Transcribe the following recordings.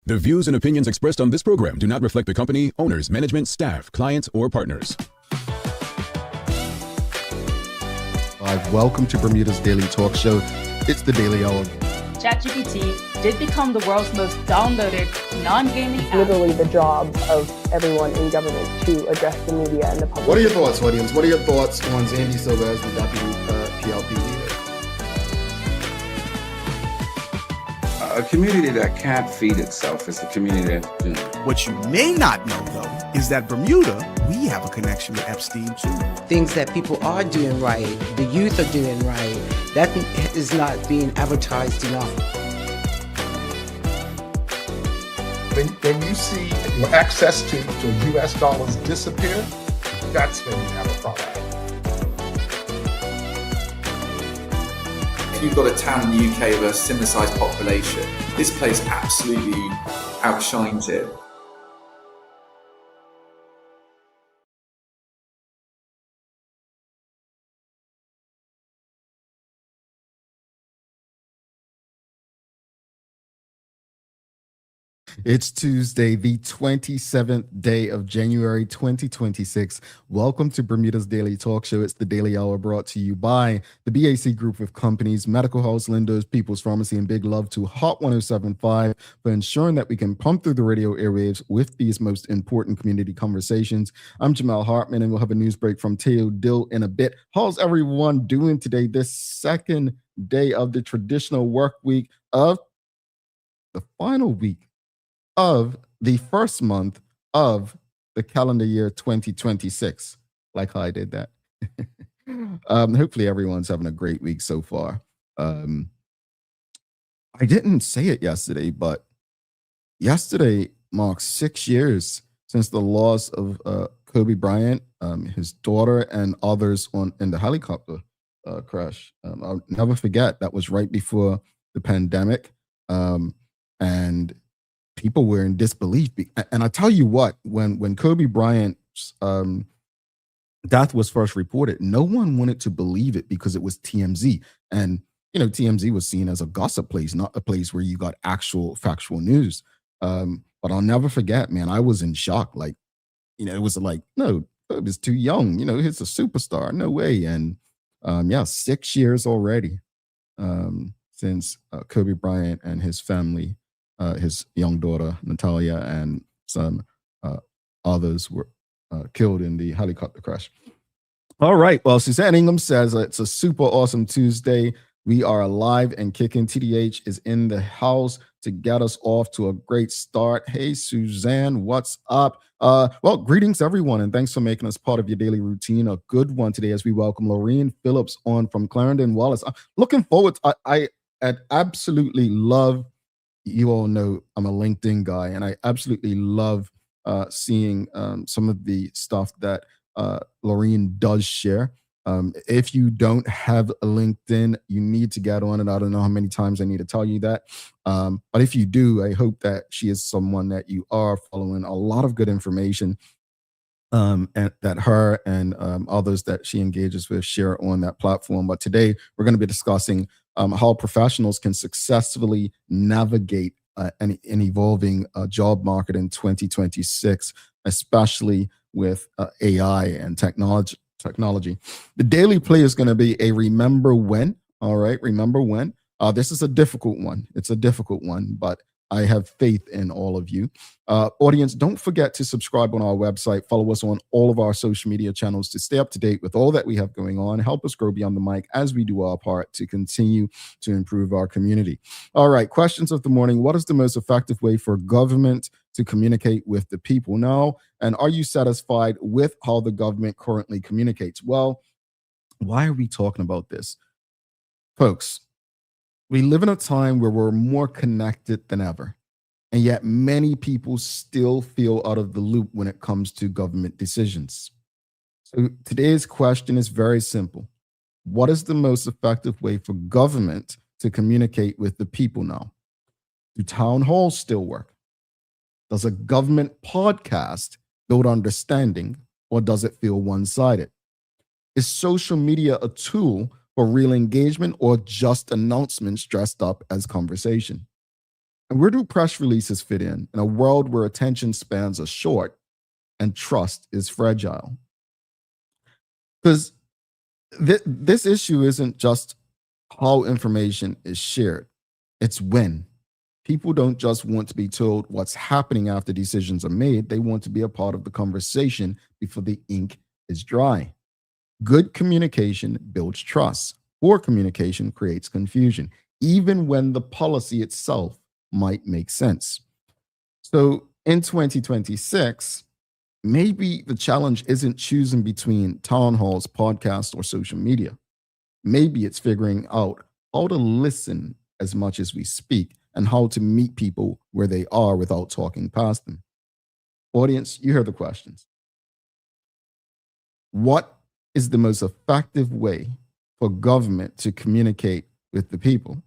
The views and opinions expressed on this program do not reflect the company, owners, management, staff, clients, or partners. Welcome to Bermuda's Daily Talk Show. It's the Daily Hour. ChatGPT did become the world's most downloaded non-gaming app. Literally the job of everyone in government to address the media and the public. What are your thoughts, audience? What are your thoughts on Zandy Silva as the deputy PLP leader? A community that can't feed itself is the community that do. What you may not know, though, is that Bermuda, we have a connection with Epstein, too. Things that people are doing right, the youth are doing right, that is not being advertised enough. When you see your access to U.S. dollars disappear, that's when you have a problem. If you've got a town in the UK with a similar sized population, this place absolutely outshines it. It's Tuesday, the 27th day of January 2026. Welcome to Bermuda's Daily Talk Show. It's the Daily Hour brought to you by the BAC Group of Companies, Medical House, Lindo's, People's Pharmacy, and big love to Hot 107.5 for ensuring that we can pump through the radio airwaves with these most important community conversations. I'm Jamal Hartman, and we'll have a news break from Teo Dill in a bit. How's everyone doing today, this second day of the traditional work week of the final week of the first month of the calendar year 2026? Like how I did that. Hopefully everyone's having a great week so far. I didn't say it yesterday, but yesterday marks 6 years since the loss of Kobe Bryant, his daughter, and others in the helicopter crash. I'll never forget, that was right before the pandemic. And people were in disbelief. And I tell you what, when Kobe Bryant's death was first reported, no one wanted to believe it because it was TMZ. And, you know, TMZ was seen as a gossip place, not a place where you got actual factual news. But I'll never forget, man, I was in shock. Like, you know, it was like, no, Kobe's too young. You know, he's a superstar. No way. And 6 years already since Kobe Bryant and his family, his young daughter, Natalia, and some others were killed in the helicopter crash. All right. Well, Suzanne Ingham says it's a super awesome Tuesday. We are alive and kicking. TDH is in the house to get us off to a great start. Hey, Suzanne, what's up? Well, greetings, everyone, and thanks for making us part of your daily routine. A good one today as we welcome Lorene Phillips on from Clarendon Wallace. I'm looking forward. I absolutely love. You all know I'm a LinkedIn guy, and I absolutely love seeing some of the stuff that Lorene does share. If you don't have a LinkedIn, you need to get on it. I don't know how many times I need to tell you that. But if you do, I hope that she is someone that you are following. A lot of good information and that her and others that she engages with share on that platform. But today we're going to be discussing how professionals can successfully navigate an evolving job market in 2026, especially with AI and technology. The daily play is going to be a remember when. All right, remember when. This is a difficult one. It's a difficult one, but I have faith in all of you. Audience, don't forget to subscribe on our website. Follow us on all of our social media channels to stay up to date with all that we have going on. Help us grow beyond the mic as we do our part to continue to improve our community. All right, questions of the morning. What is the most effective way for government to communicate with the people now? And are you satisfied with how the government currently communicates? Well, why are we talking about this? Folks, we live in a time where we're more connected than ever, and yet many people still feel out of the loop when it comes to government decisions. So today's question is very simple. What is the most effective way for government to communicate with the people now? Do town halls still work? Does a government podcast build understanding, or does it feel one-sided? Is social media a tool for real engagement or just announcements dressed up as conversation? And where do press releases fit in a world where attention spans are short and trust is fragile? Because this issue isn't just how information is shared, it's when. People don't just want to be told what's happening after decisions are made. They want to be a part of the conversation before the ink is dry. Good communication builds trust. Poor communication creates confusion, even when the policy itself might make sense. So in 2026, maybe the challenge isn't choosing between town halls, podcasts, or social media. Maybe it's figuring out how to listen as much as we speak and how to meet people where they are without talking past them. Audience, you hear the questions. What is the most effective way for government to communicate with the people?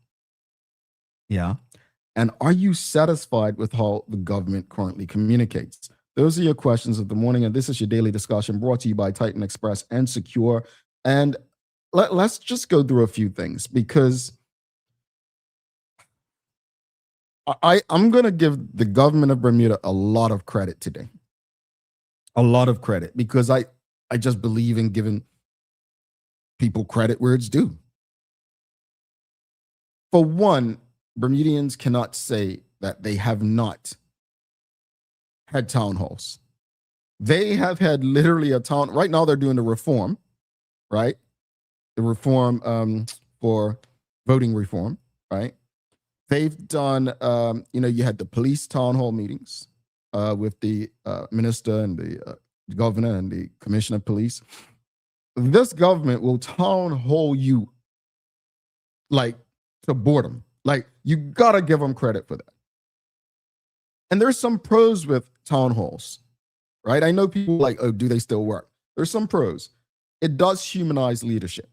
Yeah. And are you satisfied with how the government currently communicates? Those are your questions of the morning. And this is your daily discussion brought to you by Titan Express and Secure. And let's just go through a few things, because I'm going to give the government of Bermuda a lot of credit today. A lot of credit, because I just believe in giving people credit where it's due. For one, Bermudians cannot say that they have not had town halls. They have had literally a town. Right now, they're doing the reform, right? The reform for voting reform, right? They've done, you had the police town hall meetings with the minister and the governor and the commissioner of police. This government will town hall you like to boredom. Like, you gotta give them credit for that. And there's some pros with town halls, right? I know people like, oh, do they still work? There's some pros. It does humanize leadership,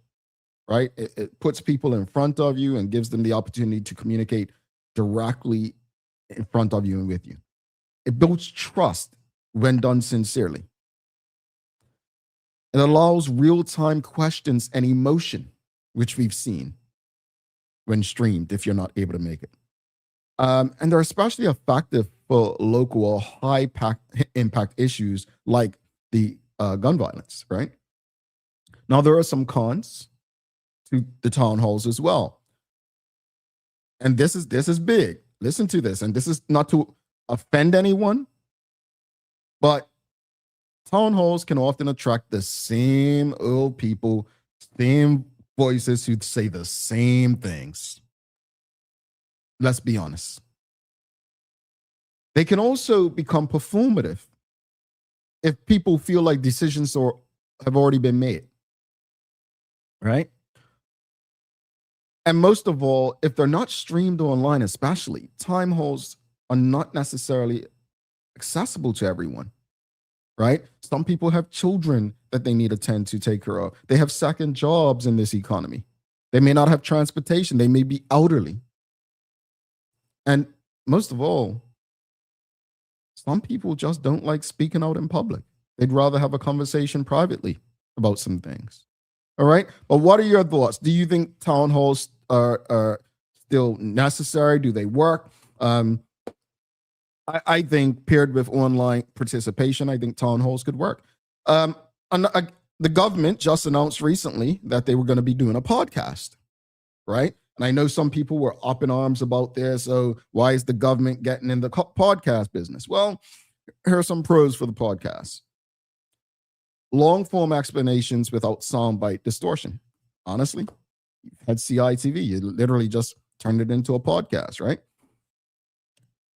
right? It puts people in front of you and gives them the opportunity to communicate directly in front of you and with you. It builds trust when done sincerely. It allows real-time questions and emotion, which we've seen when streamed if you're not able to make it. And they're especially effective for local or high impact issues like the gun violence, right? Now, there are some cons to the town halls as well. And this is big. Listen to this. And this is not to offend anyone, but town halls can often attract the same old people, same voices who say the same things. Let's be honest. They can also become performative if people feel like decisions have already been made, right? And most of all, if they're not streamed online, especially, town halls are not necessarily accessible to everyone, right? Some people have children that they need to tend to take care of. They have second jobs in this economy. They may not have transportation. They may be elderly. And most of all, some people just don't like speaking out in public. They'd rather have a conversation privately about some things. All right. But what are your thoughts? Do you think town halls are still necessary? Do they work? I think paired with online participation, I think town halls could work. The government just announced recently that they were going to be doing a podcast, right? And I know some people were up in arms about this. So why is the government getting in the podcast business? Well, here are some pros for the podcast. Long form explanations without soundbite distortion. Honestly, you've had CITV. You literally just turned it into a podcast, right?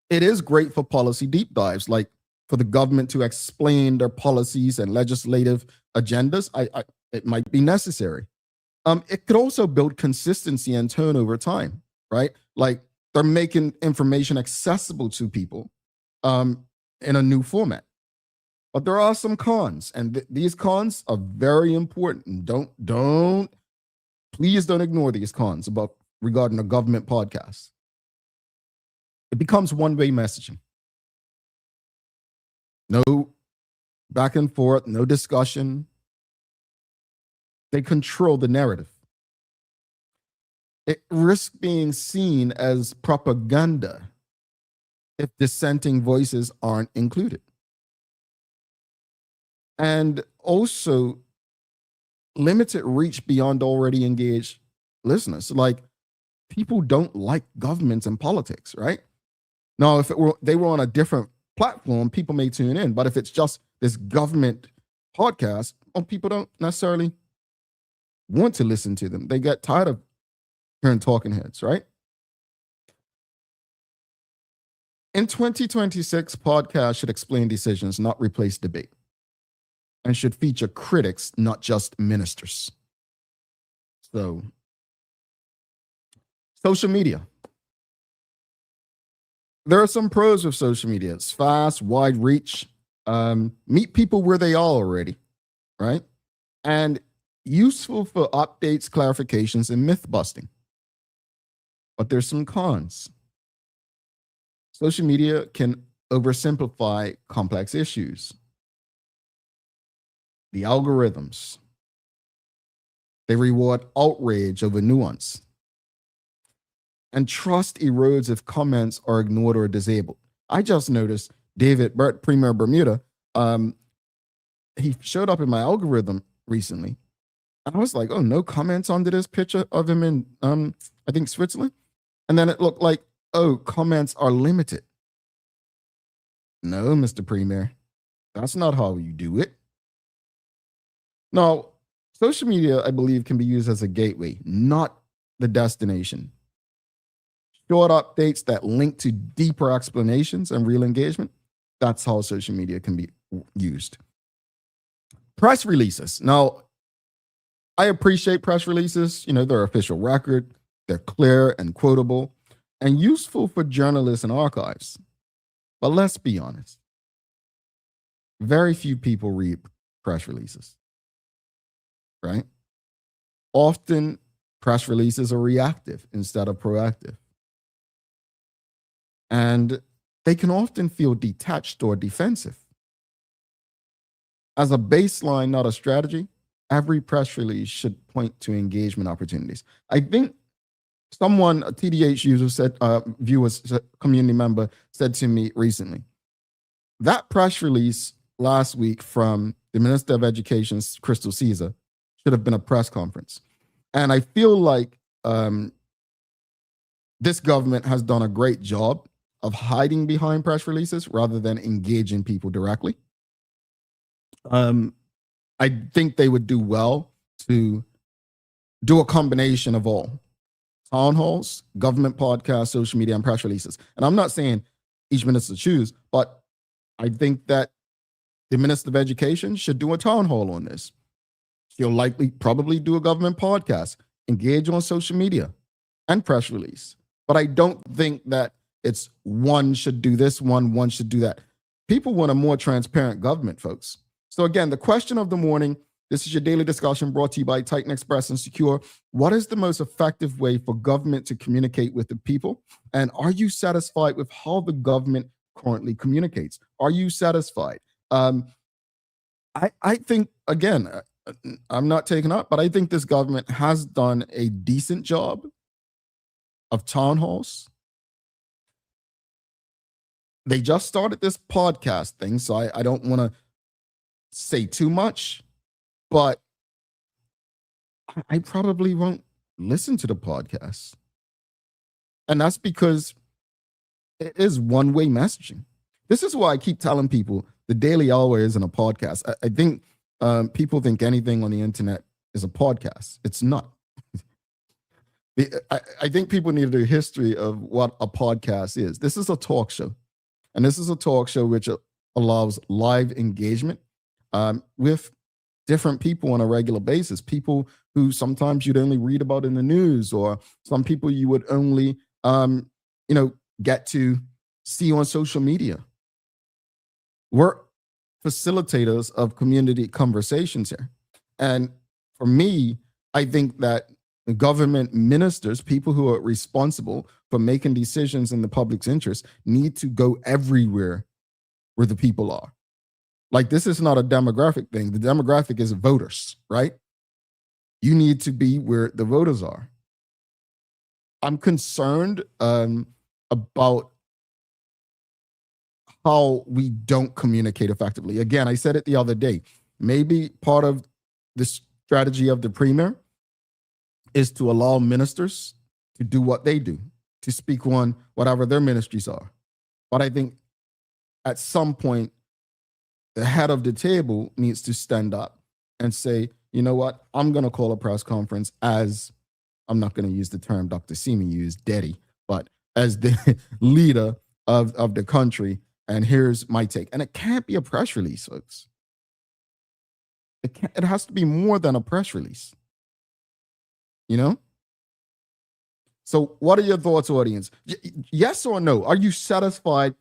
It is great for policy deep dives, like for the government to explain their policies and legislative agendas. It might be necessary. It could also build consistency and tone over time, right? Like they're making information accessible to people in a new format. But there are some cons, and these cons are very important. Please don't ignore these cons regarding a government podcast. It becomes one-way messaging. No back and forth, no discussion. They control the narrative. It risks being seen as propaganda if dissenting voices aren't included. And also limited reach beyond already engaged listeners. Like, people don't like governments and politics, right? Now, if they were on a different platform, people may tune in. But if it's just this government podcast, well, people don't necessarily want to listen to them. They get tired of hearing talking heads, right? In 2026, podcasts should explain decisions, not replace debate, and should feature critics, not just ministers. So, social media. There are some pros with social media. It's fast, wide reach, meet people where they are already, right? And useful for updates, clarifications, and myth busting. But there's some cons. Social media can oversimplify complex issues. The algorithms, they reward outrage over nuance. And trust erodes if comments are ignored or disabled. I just noticed David Burt, Premier Bermuda, he showed up in my algorithm recently. And I was like, oh, no comments under this picture of him in, I think, Switzerland. And then it looked like, oh, comments are limited. No, Mr. Premier, that's not how you do it. Now, social media, I believe, can be used as a gateway, not the destination. Short updates that link to deeper explanations and real engagement, that's how social media can be used. Press releases. Now, I appreciate press releases. You know, they're official record, they're clear and quotable, and useful for journalists and archives. But let's be honest, very few people read press releases, right? Often, press releases are reactive instead of proactive. And they can often feel detached or defensive. As a baseline, not a strategy, every press release should point to engagement opportunities. I think someone, a TDH user said, community member said to me recently, that press release last week from the Minister of Education, Crystal Caesar, should have been a press conference. And I feel like this government has done a great job of hiding behind press releases rather than engaging people directly. I think they would do well to do a combination of all. Town halls, government podcasts, social media, and press releases. And I'm not saying each minister choose, but I think that the Minister of Education should do a town hall on this. She'll probably do a government podcast, engage on social media, and press release. But I don't think that it's one should do this, one should do that. People want a more transparent government, folks. So again, the question of the morning, this is your daily discussion brought to you by Titan Express and Secure. What is the most effective way for government to communicate with the people? And are you satisfied with how the government currently communicates? Are you satisfied? I think, again, I'm not taking up, but I think this government has done a decent job of town halls. They just started this podcast thing, so I don't want to say too much, but I probably won't listen to the podcast. And that's because it is one-way messaging. This is why I keep telling people the Daily Hour isn't a podcast. I think people think anything on the internet is a podcast. It's not. I think people need to do a history of what a podcast is. This is a talk show. And this is a talk show which allows live engagement with different people on a regular basis. People who sometimes you'd only read about in the news, or some people you would only, get to see on social media. We're facilitators of community conversations here. And for me, I think that government ministers, people who are responsible for making decisions in the public's interest, need to go everywhere where the people are. Like, this is not a demographic thing. The demographic is voters, right? You need to be where the voters are. I'm concerned about how we don't communicate effectively. Again, I said it the other day. Maybe part of the strategy of the premier is to allow ministers to do what they do, to speak on whatever their ministries are. But I think at some point, the head of the table needs to stand up and say, you know what, I'm going to call a press conference as, I'm not going to use the term Dr. Simi used, daddy, but as the leader of the country, and here's my take. And it can't be a press release, folks. It has to be more than a press release. You know? So what are your thoughts, audience? Yes or no? Are you satisfied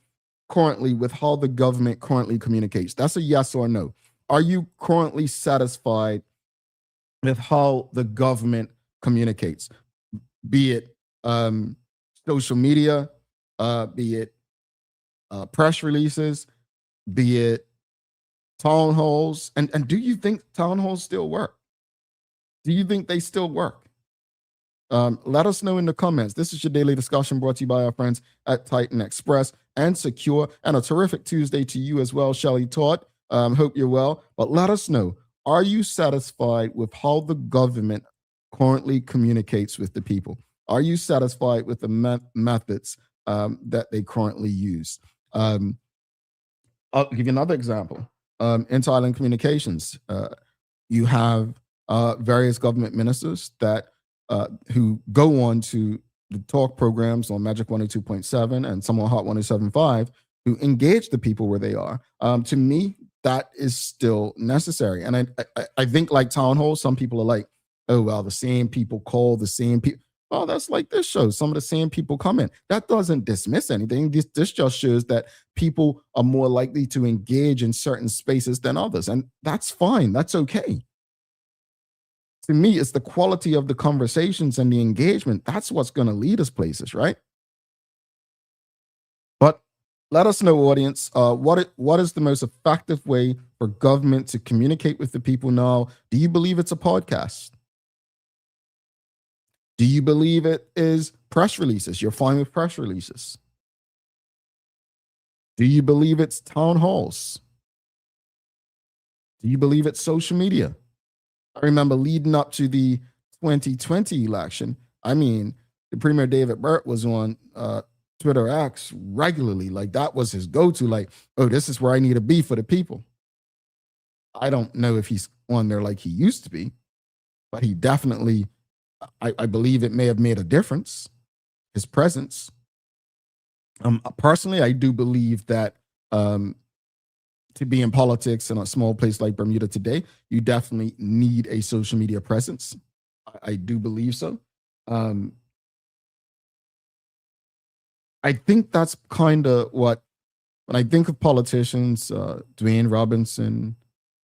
currently with how the government currently communicates? That's a yes or no. Are you currently satisfied with how the government communicates? Be it social media, be it press releases, be it town halls. And do you think town halls still work? Do you think they still work? Let us know in the comments. This is your daily discussion brought to you by our friends at Titan Express and Secure. And a terrific Tuesday to you as well, Shelly Todd. Hope you're well. But let us know, are you satisfied with how the government currently communicates with the people? Are you satisfied with the methods that they currently use? I'll give you another example. In Thailand Communications, you have various government ministers that who go on to the talk programs on Magic 102.7 and some on Hot 107.5 who engage the people where they are. To me, that is still necessary. And I think like town halls, some people are like, oh, well, the same people call the same people. Well, that's like this show. Some of the same people come in. That doesn't dismiss anything. This just shows that people are more likely to engage in certain spaces than others. And that's fine. That's okay. To me, it's the quality of the conversations and the engagement. That's what's going to lead us places, right? But let us know, audience, what is the most effective way for government to communicate with the people now? Do you believe it's a podcast? Do you believe it is press releases? You're fine with press releases. Do you believe it's town halls? Do you believe it's social media? I remember leading up to the 2020 election, I mean, the Premier David Burt was on Twitter X regularly. Like that was his go-to, like, oh, this is where I need to be for the people. I don't know if he's on there like he used to be, but he definitely, I believe it may have made a difference, his presence. Personally, I do believe that to be in politics in a small place like Bermuda today, you definitely need a social media presence. I do believe so. I think that's kind of what, when I think of politicians, Dwayne Robinson,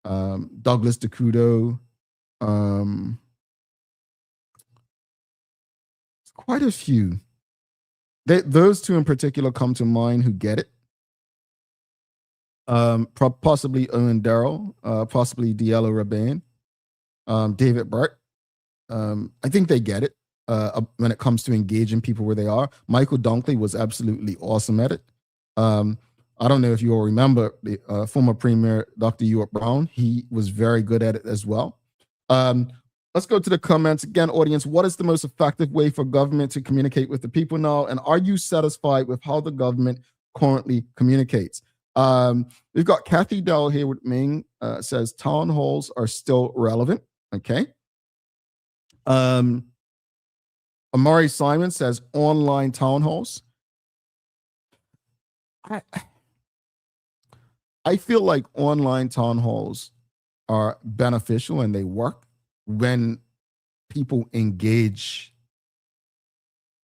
Douglas DeCudo, quite a few. Those two in particular come to mind who get it. Possibly Owen Darrell, possibly Diallo Rabane, David Burt. I think they get it when it comes to engaging people where they are. Michael Dunkley was absolutely awesome at it. I don't know if you all remember the former Premier Dr. Ewart Brown. He was very good at it as well. Let's go to the comments. Again, audience, what is the most effective way for government to communicate with the people now? And are you satisfied with how the government currently communicates? We've got Kathy Dell here with Ming, says town halls are still relevant. Okay. Amari Simon says online town halls. I feel like online town halls are beneficial and they work when people engage,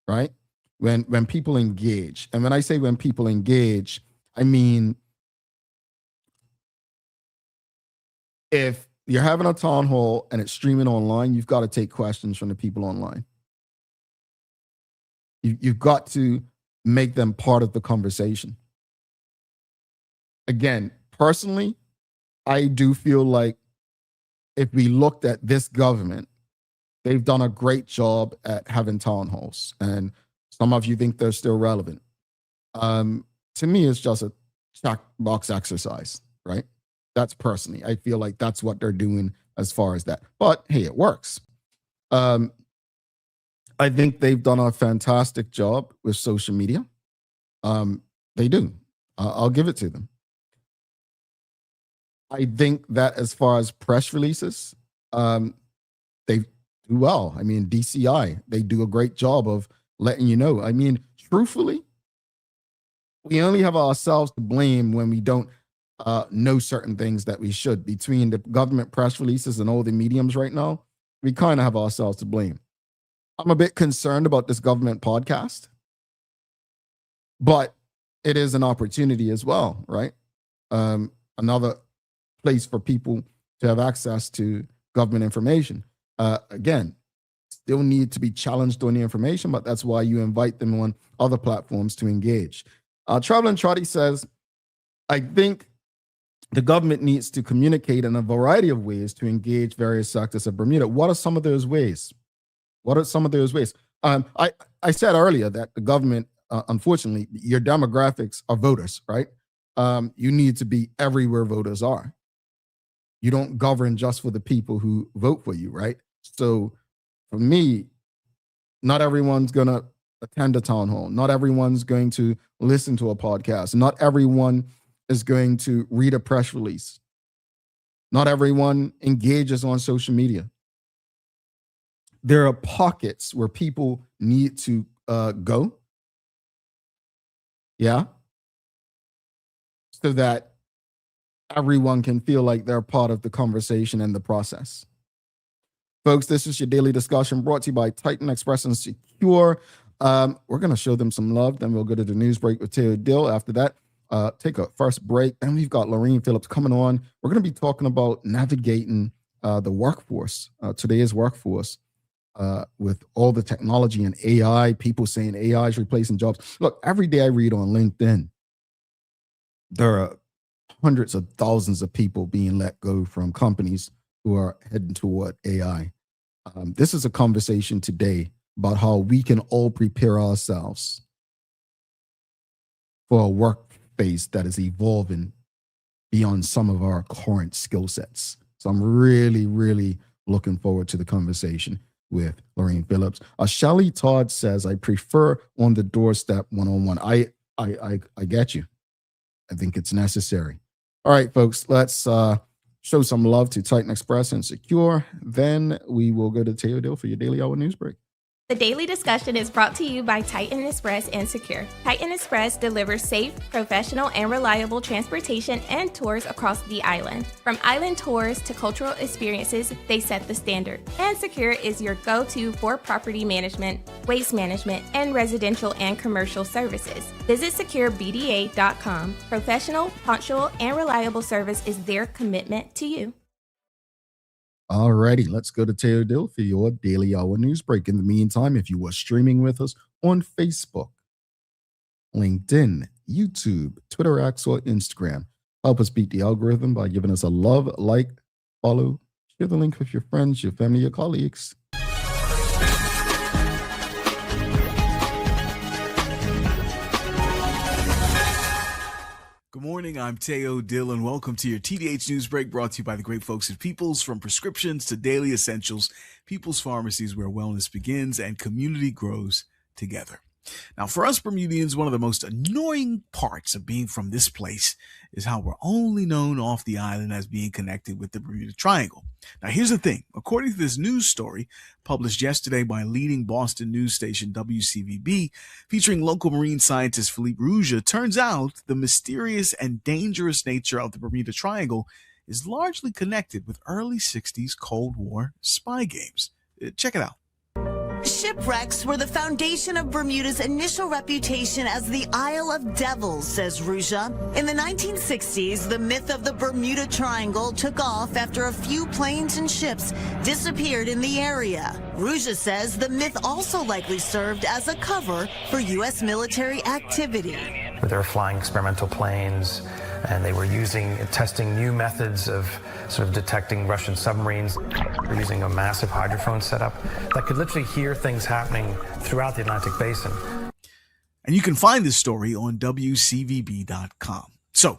right? When people engage. And when I say when people engage, I mean, if you're having a town hall and it's streaming online, you've got to take questions from the people online. You've got to make them part of the conversation. Again, personally, I do feel like if we looked at this government, they've done a great job at having town halls. And some of you think they're still relevant. To me, it's just checkbox exercise, right? That's personally, I feel like that's what they're doing as far as that. But hey, it works. I think they've done a fantastic job with social media. They do. I'll give it to them. I think that as far as press releases, they do well. I mean, DCI, they do a great job of letting you know. I mean, truthfully, we only have ourselves to blame when we don't know certain things that we should. Between the government press releases and all the mediums right now, we kind of have ourselves to blame. I'm a bit concerned about this government podcast, but it is an opportunity as well, right? Another place for people to have access to government information. Again, still need to be challenged on the information, but that's why you invite them on other platforms to engage. Traveling Trotty says, I think the government needs to communicate in a variety of ways to engage various sectors of Bermuda. What are some of those ways? I said earlier that the government, unfortunately, your demographics are voters, right? You need to be everywhere voters are. You don't govern just for the people who vote for you, right? So for me, not everyone's going to attend a town hall. Not everyone's going to listen to a podcast. Not everyone is going to read a press release. Not everyone engages on social media. There are pockets where people need to go. Yeah. So that everyone can feel like they're part of the conversation and the process. Folks, this is your daily discussion brought to you by Titan Express and Secure. We're going to show them some love. Then we'll go to the news break with Teo Dill. After that, take a first break. Then we've got Lorene Phillips coming on. We're going to be talking about navigating the workforce, today's workforce, with all the technology and AI, people saying AI is replacing jobs. Look, every day I read on LinkedIn, there are hundreds of thousands of people being let go from companies who are heading toward AI. This is a conversation today about how we can all prepare ourselves for a workplace that is evolving beyond some of our current skill sets. So I'm really, really looking forward to the conversation with Lorene Phillips. Shelly Todd says, I prefer on the doorstep one-on-one. I get you. I think it's necessary. All right, folks, let's show some love to Titan Express and Secure. Then we will go to Teo Dill for your daily hour news break. The daily discussion is brought to you by Titan Express and Secure. Titan Express delivers safe, professional, and reliable transportation and tours across the island. From island tours to cultural experiences, they set the standard. And Secure is your go-to for property management, waste management, and residential and commercial services. Visit securebda.com. Professional, punctual, and reliable service is their commitment to you. All righty, let's go to Teo Dill for your daily hour news break. In the meantime, if you are streaming with us on Facebook, LinkedIn, YouTube, Twitter X, or Instagram, help us beat the algorithm by giving us a love, like, follow, share the link with your friends, your family, your colleagues. Good morning, I'm Teo Dill, and welcome to your TDH News Break brought to you by the great folks at Peoples. From prescriptions to daily essentials, Peoples Pharmacies, where wellness begins and community grows together. Now, for us Bermudians, one of the most annoying parts of being from this place is how we're only known off the island as being connected with the Bermuda Triangle. Now, here's the thing. According to this news story published yesterday by leading Boston news station WCVB, featuring local marine scientist Philippe Rouge, turns out the mysterious and dangerous nature of the Bermuda Triangle is largely connected with early 60s Cold War spy games. Check it out. Shipwrecks were the foundation of Bermuda's initial reputation as the Isle of Devils, says Rouge. In the 1960s, the myth of the Bermuda Triangle took off after a few planes and ships disappeared in the area. Rouge says the myth also likely served as a cover for U.S. military activity. They were flying experimental planes, and they were testing new methods of sort of detecting Russian submarines. They're using a massive hydrophone setup that could literally hear things happening throughout the Atlantic Basin. And you can find this story on WCVB.com. So,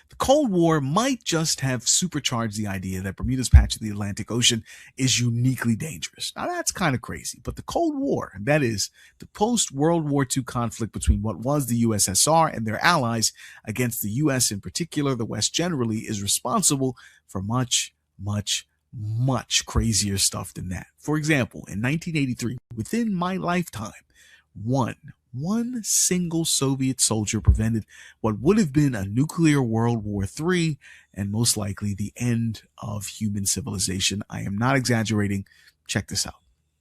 the Cold War might just have supercharged the idea that Bermuda's patch of the Atlantic Ocean is uniquely dangerous. Now, that's kind of crazy, but the Cold War, that is, the post-World War II conflict between what was the USSR and their allies against the US in particular, the West generally, is responsible for much, much, much crazier stuff than that. For example, in 1983, within my lifetime, one single Soviet soldier prevented what would have been a nuclear World War III and most likely the end of human civilization. I am not exaggerating. Check this out.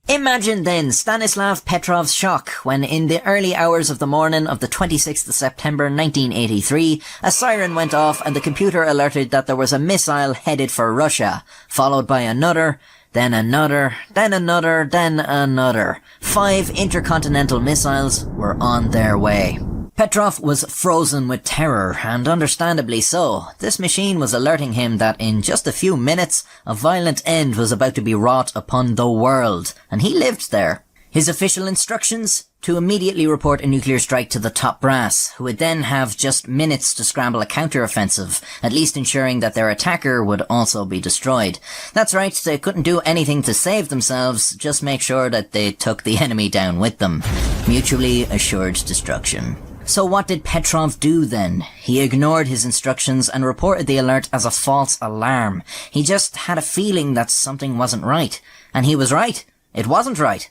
Imagine then Stanislav Petrov's shock when in the early hours of the morning of the 26th of September 1983, a siren went off and the computer alerted that there was a missile headed for Russia, followed by another, then another, then another, then another. 5 intercontinental missiles were on their way. Petrov was frozen with terror, and understandably so. This machine was alerting him that in just a few minutes, a violent end was about to be wrought upon the world, and he lived there. His official instructions? To immediately report a nuclear strike to the top brass, who would then have just minutes to scramble a counter-offensive, at least ensuring that their attacker would also be destroyed. That's right, they couldn't do anything to save themselves, just make sure that they took the enemy down with them. Mutually assured destruction. So what did Petrov do then? He ignored his instructions and reported the alert as a false alarm. He just had a feeling that something wasn't right. And he was right. It wasn't right.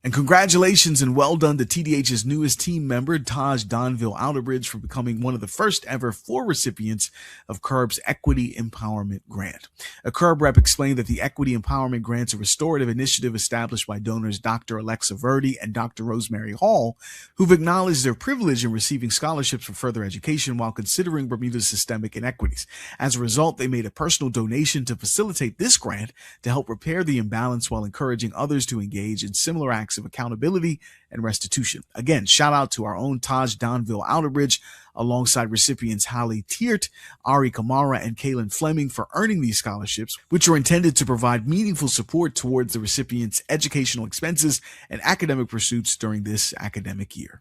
And congratulations and well done to TDH's newest team member, Taj Donville Outerbridge, for becoming one of the first ever 4 recipients of CURB's Equity Empowerment Grant. A CURB rep explained that the Equity Empowerment Grant's a restorative initiative established by donors Dr. Alexa Verdi and Dr. Rosemary Hall, who've acknowledged their privilege in receiving scholarships for further education while considering Bermuda's systemic inequities. As a result, they made a personal donation to facilitate this grant to help repair the imbalance while encouraging others to engage in similar acts of accountability and restitution. Again, shout out to our own Taj Donville Outerbridge, alongside recipients Hallie Teert, Ari Kamara, and Kaylin Fleming for earning these scholarships, which are intended to provide meaningful support towards the recipient's educational expenses and academic pursuits during this academic year.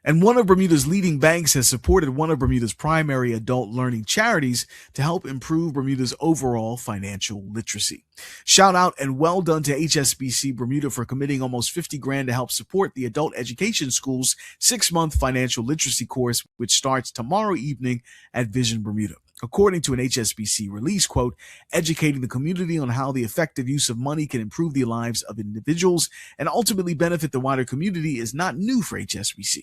And one of Bermuda's leading banks has supported one of Bermuda's primary adult learning charities to help improve Bermuda's overall financial literacy. Shout out and well done to HSBC Bermuda for committing almost 50 grand to help support the Adult Education School's 6-month financial literacy course, which starts tomorrow evening at Vision Bermuda. According to an HSBC release, quote, educating the community on how the effective use of money can improve the lives of individuals and ultimately benefit the wider community is not new for HSBC.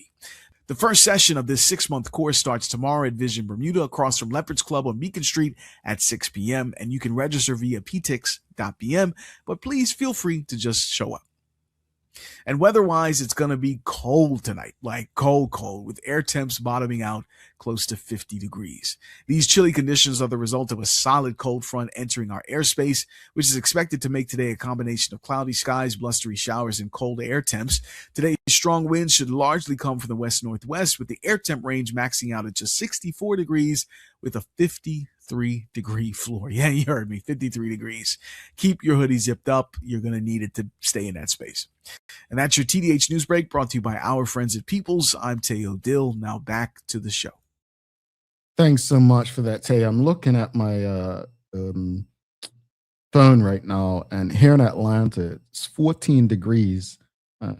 The first session of this 6-month course starts tomorrow at Vision Bermuda across from Leopard's Club on Beacon Street at 6 p.m. and you can register via ptix.bm, but please feel free to just show up. And weather-wise, it's going to be cold tonight, like cold, with air temps bottoming out close to 50 degrees. These chilly conditions are the result of a solid cold front entering our airspace, which is expected to make today a combination of cloudy skies, blustery showers, and cold air temps. Today's strong winds should largely come from the west-northwest, with the air temp range maxing out at just 64 degrees with a 53-degree floor. Yeah, you heard me, 53 degrees. Keep your hoodie zipped up. You're going to need it to stay in that space. And that's your TDH News Break, brought to you by our friends at Peoples. I'm Teo Dill. Now back to the show. Thanks so much for that, Tay. I'm looking at my phone right now, and here in Atlanta, it's 14 degrees.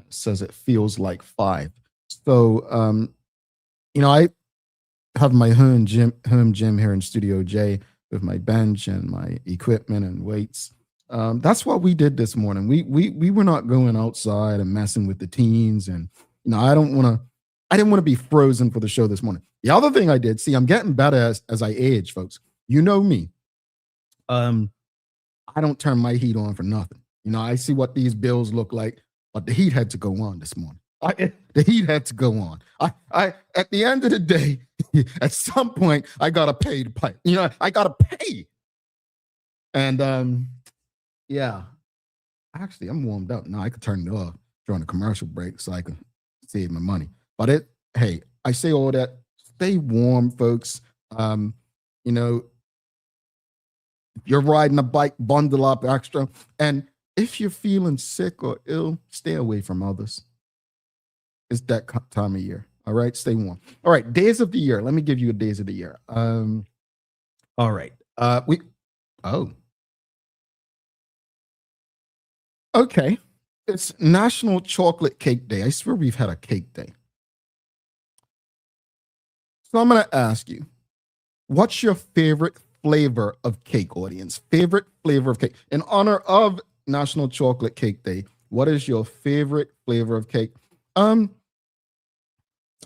Says it feels like 5. So, I have my home gym here in Studio J with my bench and my equipment and weights. That's what we did this morning. We were not going outside and messing with the teens, and I didn't want to be frozen for the show this morning. The other thing I did, see, I'm getting better as I age, folks. You know me. I don't turn my heat on for nothing. I see what these bills look like, but the heat had to go on this morning. The heat had to go on. I at the end of the day, at some point, I gotta pay to play. I gotta pay. And yeah, actually, I'm warmed up now. I could turn it off during the commercial break so I can save my money. But hey, I say all that. Stay warm, folks. If you're riding a bike, bundle up extra. And if you're feeling sick or ill, stay away from others. It's that time of year. All All right, stay warm. All right, days of the year. Let me give you a days of the year. All right. Okay. It's National Chocolate Cake Day. I swear we've had a cake day. So I'm going to ask you, what's your favorite flavor of cake, audience? Favorite flavor of cake. In honor of National Chocolate Cake Day, what is your favorite flavor of cake?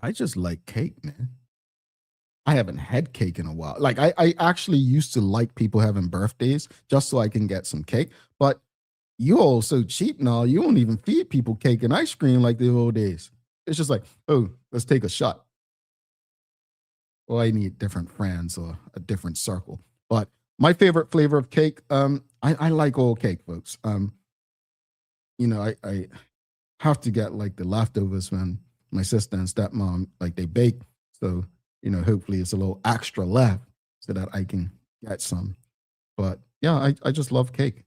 I just like cake, man. I haven't had cake in a while. Like I actually used to like people having birthdays just so I can get some cake. But you all so cheap now. You don't even feed people cake and ice cream like the old days. It's just like, oh, let's take a shot. Well, I need different friends or a different circle. But my favorite flavor of cake, I like all cake, folks. You know, I have to get like the leftovers when my sister and stepmom, like they bake. So, you know, hopefully it's a little extra left so that I can get some. But yeah, I just love cake.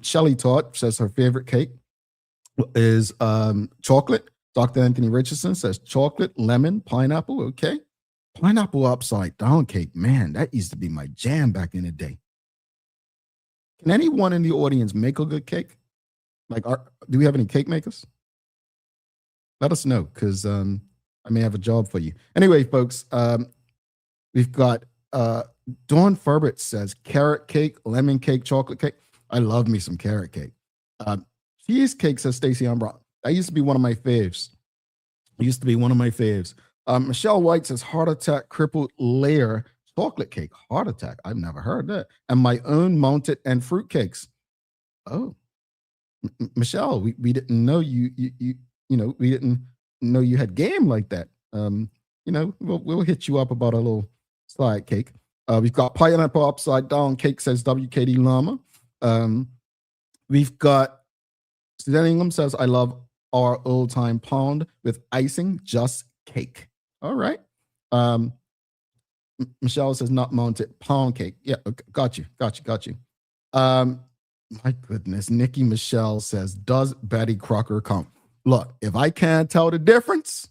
Shelly Todd says her favorite cake is chocolate. Dr. Anthony Richardson says chocolate, lemon, pineapple. Okay. Pineapple upside down cake. Man, that used to be my jam back in the day. Can anyone in the audience make a good cake? Like, do we have any cake makers? Let us know, because I may have a job for you. Anyway, folks, we've got Dawn Ferbert says carrot cake, lemon cake, chocolate cake. I love me some carrot cake. Cheesecake, says Stacey Brown. That used to be one of my faves. Michelle White says heart attack, crippled layer, chocolate cake. Heart attack. I've never heard that. And my own mounted and fruit cakes. Oh, Michelle, we didn't know you know, we didn't know you had game like that. You know, we'll hit you up about a little slide cake. We've got pineapple upside down cake, says WKD Llama. We've got Suzanne Ingham says, I love our old time pound with icing, just cake. All right. Michelle says not mounted pound cake. Yeah, okay, got you. My goodness, Nikki Michelle says, does Betty Crocker count? Look, if I can't tell the difference,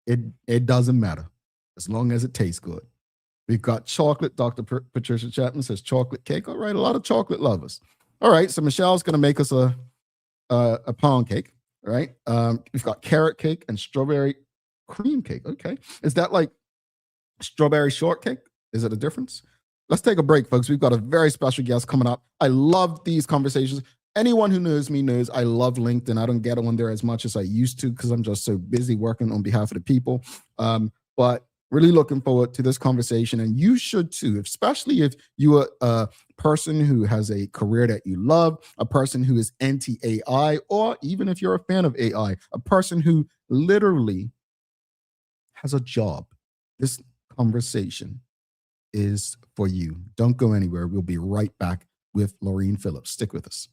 it doesn't matter as long as it tastes good. We've got chocolate. Dr. Patricia Chapman says chocolate cake. All right, a lot of chocolate lovers. All right, so Michelle's going to make us a pound cake. All right, we've got carrot cake and strawberry cream cake. Okay, is that like strawberry shortcake? Is it a difference? Let's take a break, folks. We've got a very special guest coming up. I love these conversations. Anyone who knows me knows I love LinkedIn. I don't get on there as much as I used to because I'm just so busy working on behalf of the people. But really looking forward to this conversation, and you should too, especially if you are a person who has a career that you love, a person who is anti-AI, or even if you're a fan of AI, a person who literally has a job. This conversation is for you. Don't go anywhere. We'll be right back with Lorene Phillips. Stick with us.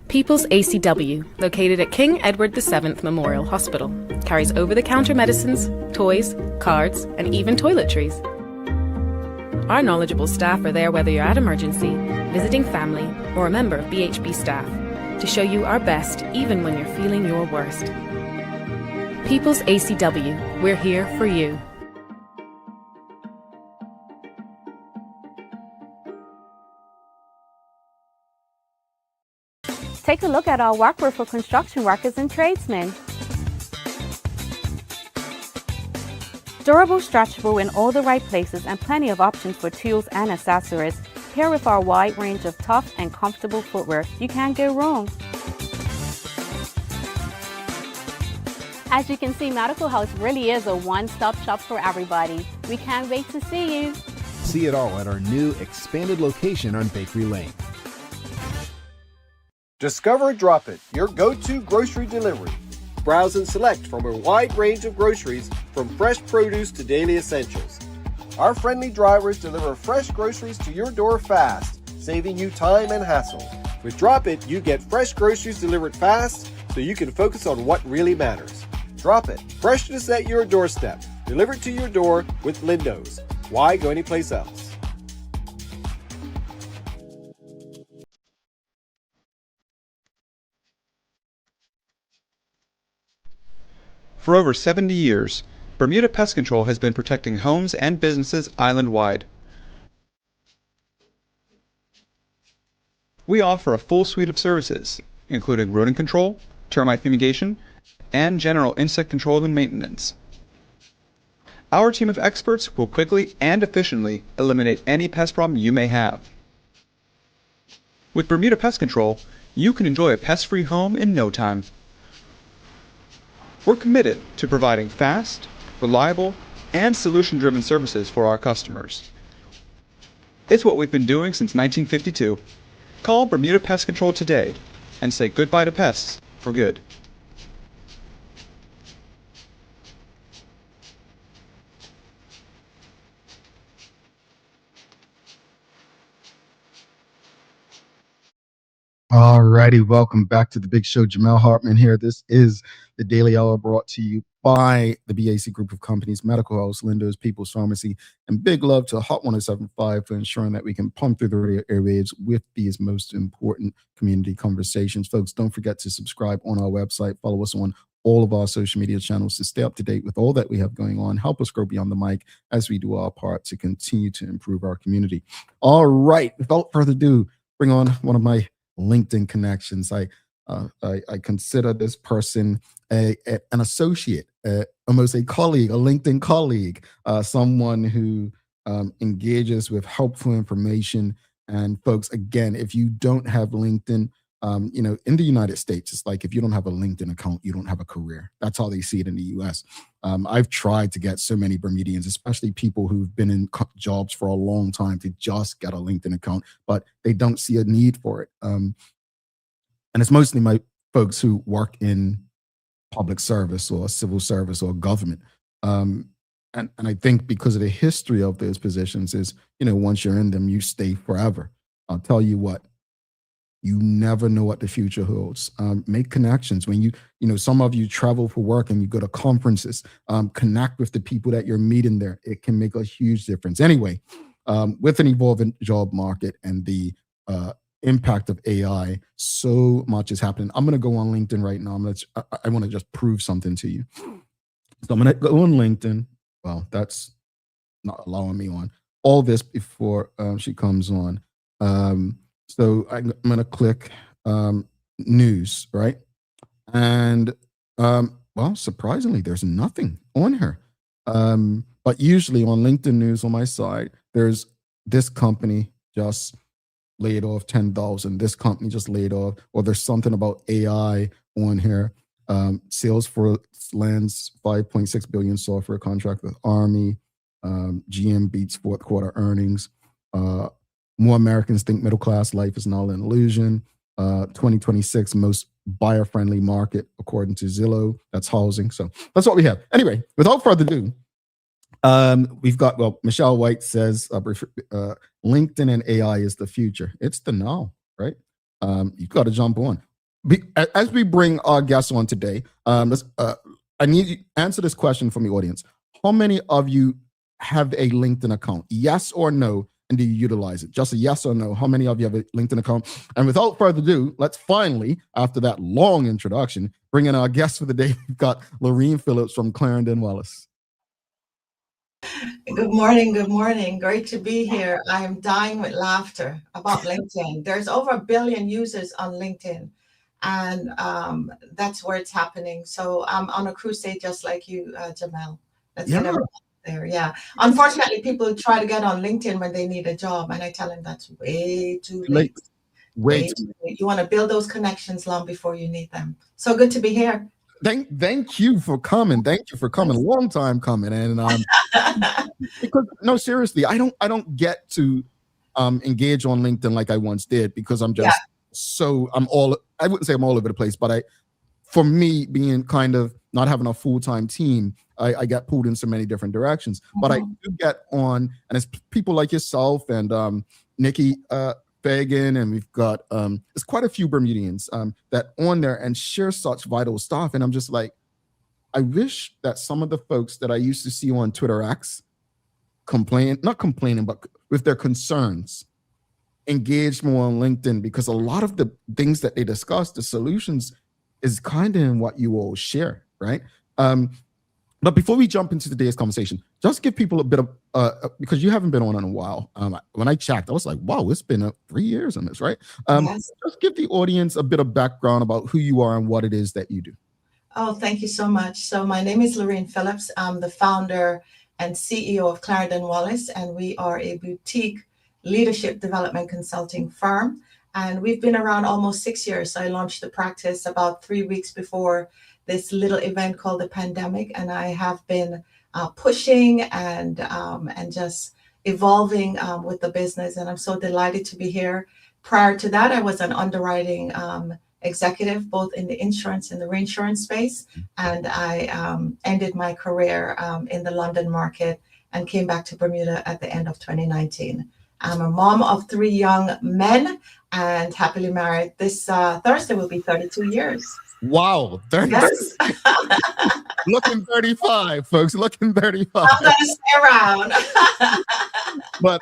People's ACW, located at King Edward VII Memorial Hospital, carries over-the-counter medicines, toys, cards, and even toiletries. Our knowledgeable staff are there whether you're at emergency, visiting family, or a member of BHB staff, to show you our best even when you're feeling your worst. People's ACW, we're here for you. Take a look at our workwear for construction workers and tradesmen. Durable, stretchable in all the right places, and plenty of options for tools and accessories. Here with our wide range of tough and comfortable footwear, you can't go wrong. As you can see, Medical House really is a one-stop shop for everybody. We can't wait to see you. See it all at our new expanded location on Bakery Lane. Discover Drop It, your go-to grocery delivery. Browse and select from a wide range of groceries, from fresh produce to daily essentials. Our friendly drivers deliver fresh groceries to your door fast, saving you time and hassle. With Drop It, you get fresh groceries delivered fast so you can focus on what really matters. Drop It, freshness at your doorstep, delivered to your door with Lindo's. Why go anyplace else? For over 70 years, Bermuda Pest Control has been protecting homes and businesses island-wide. We offer a full suite of services, including rodent control, termite fumigation, and general insect control and maintenance. Our team of experts will quickly and efficiently eliminate any pest problem you may have. With Bermuda Pest Control, you can enjoy a pest-free home in no time. We're committed to providing fast, reliable, and solution-driven services for our customers. It's what we've been doing since 1952. Call Bermuda Pest Control today and say goodbye to pests for good. All righty, welcome back to the Big Show. Jamel Hartman here. This is the Daily Hour brought to you by the BAC Group of Companies, Medical House, Lindo's, People's Pharmacy, and big love to Hot 1075 for ensuring that we can pump through the radio airwaves with these most important community conversations. Folks, don't forget to subscribe on our website. Follow us on all of our social media channels to stay up to date with all that we have going on. Help us grow beyond the mic as we do our part to continue to improve our community. All right, without further ado, bring on one of my LinkedIn connections. I consider this person an associate, almost a colleague, a LinkedIn colleague, someone who engages with helpful information. And folks, again, if you don't have LinkedIn, in the United States, it's like if you don't have a LinkedIn account, you don't have a career. That's how they see it in the US. I've tried to get so many Bermudians, especially people who've been in jobs for a long time, to just get a LinkedIn account, but they don't see a need for it. And it's mostly my folks who work in public service or civil service or government. And I think because of the history of those positions is, once you're in them, you stay forever. I'll tell you what, you never know what the future holds. Make connections. When some of you travel for work and you go to conferences, connect with the people that you're meeting there. It can make a huge difference. Anyway, with an evolving job market and the impact of AI, so much is happening. I'm going to go on LinkedIn right now. I want to just prove something to you. So I'm going to go on LinkedIn. Well, that's not allowing me on. All this before she comes on. So I'm going to click news, right? And, well, surprisingly, there's nothing on here. But usually on LinkedIn news on my side, there's this company just laid off 10,000. This company just laid off, or there's something about AI on here. Salesforce lands $5.6 billion software contract with Army. GM beats fourth quarter earnings. More Americans think middle-class life is not an illusion. 2026 most buyer-friendly market, according to Zillow. That's housing. So that's what we have. Anyway, without further ado, we've got, Michelle White says, LinkedIn and AI is the future. It's the now, right? You've got to jump on. As we bring our guests on today, I need you to answer this question from the audience. How many of you have a LinkedIn account? Yes or no? And do you utilize it? Just a yes or no. How many of you have a LinkedIn account? And without further ado, let's finally, after that long introduction, bring in our guest for the day. We've got Lorene Phillips from Clarendon Wallace. Good morning. Good morning. Great to be here. I am dying with laughter about LinkedIn. There's over 1 billion users on LinkedIn, and that's where it's happening. So I'm on a crusade just like you, Jamel. Let's get everyone there. Yeah. Unfortunately, people try to get on LinkedIn when they need a job, and I tell them that's way too late. Way too late. You want to build those connections long before you need them. So good to be here. Thank you for coming. Thank you for coming. Long time coming. And because no, seriously, I don't get to engage on LinkedIn like I once did, because I'm just I wouldn't say I'm all over the place, but for me, being kind of not having a full-time team, I get pulled in so many different directions. But I do get on, and it's people like yourself and Nikki Fagan, and we've got there's quite a few Bermudians that on there and share such vital stuff. And I'm just like, I wish that some of the folks that I used to see on Twitter X not complaining, but with their concerns, engaged more on LinkedIn, because a lot of the things that they discuss, the solutions, is kind of in what you all share, right? But before we jump into today's conversation, just give people a bit of, because you haven't been on in a while. When I checked, I was like, wow, it's been 3 years on this, right? Yes. Just give the audience a bit of background about who you are and what it is that you do. Oh, thank you so much. So my name is Lorene Phillips. I'm the founder and CEO of Clarendon Wallace, and we are a boutique leadership development consulting firm. And we've been around almost 6 years. So I launched the practice about 3 weeks before this little event called the pandemic. And I have been pushing and just evolving with the business. And I'm so delighted to be here. Prior to that, I was an underwriting executive, both in the insurance and the reinsurance space. And I ended my career in the London market and came back to Bermuda at the end of 2019. I'm a mom of 3 young men and happily married. This Thursday will be 32 years. Wow. 30, yes. Looking 35, folks. Looking 35. I'm going to stay around. But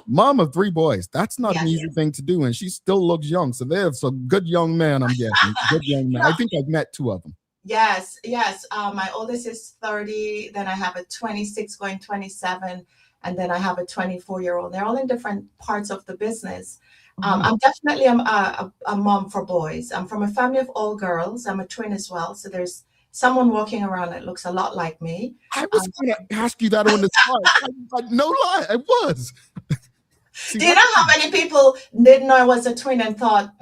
mom of 3 boys, that's not an easy thing to do. And she still looks young. So there's some good young man, I'm guessing. Good young man. I think I've met 2 of them. Yes. My oldest is 30. Then I have a 26 going 27. And then I have a 24-year-old. They're all in different parts of the business. I'm definitely a mom for boys. I'm from a family of all girls. I'm a twin as well. So there's someone walking around that looks a lot like me. I was going to ask you that on the spot. No lie, I was. Do you know how many people didn't know I was a twin and thought,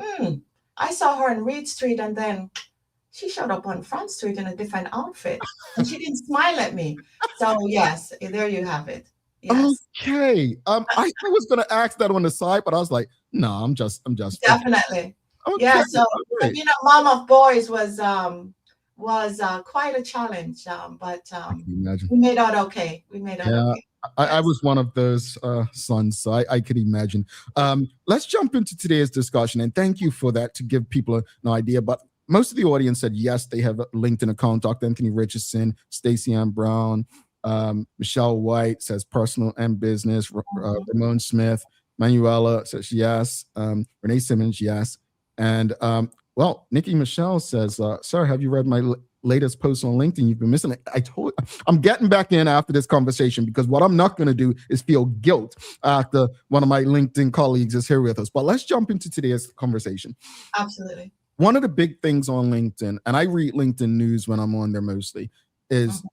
I saw her on Reed Street and then she showed up on Front Street in a different outfit and she didn't smile at me. So yes, there you have it. Yes. Okay. I was going to ask that on the side, but I was like, no, I'm just definitely. Okay. Yeah. So mom of boys was quite a challenge, but we made out okay. Okay. I was one of those sons, so I could imagine. Let's jump into today's discussion, and thank you for that to give people an idea. But most of the audience said yes, they have a LinkedIn account. Dr. Anthony Richardson, Stacey Ann Brown, Michelle White says personal and business. Ramon Smith, Manuela says yes. Renee Simmons, yes. And Nikki Michelle says, sir, have you read my latest post on LinkedIn? You've been missing it. I'm getting back in after this conversation because what I'm not going to do is feel guilt after one of my LinkedIn colleagues is here with us. But let's jump into today's conversation. Absolutely. One of the big things on LinkedIn, and I read LinkedIn news when I'm on there mostly, is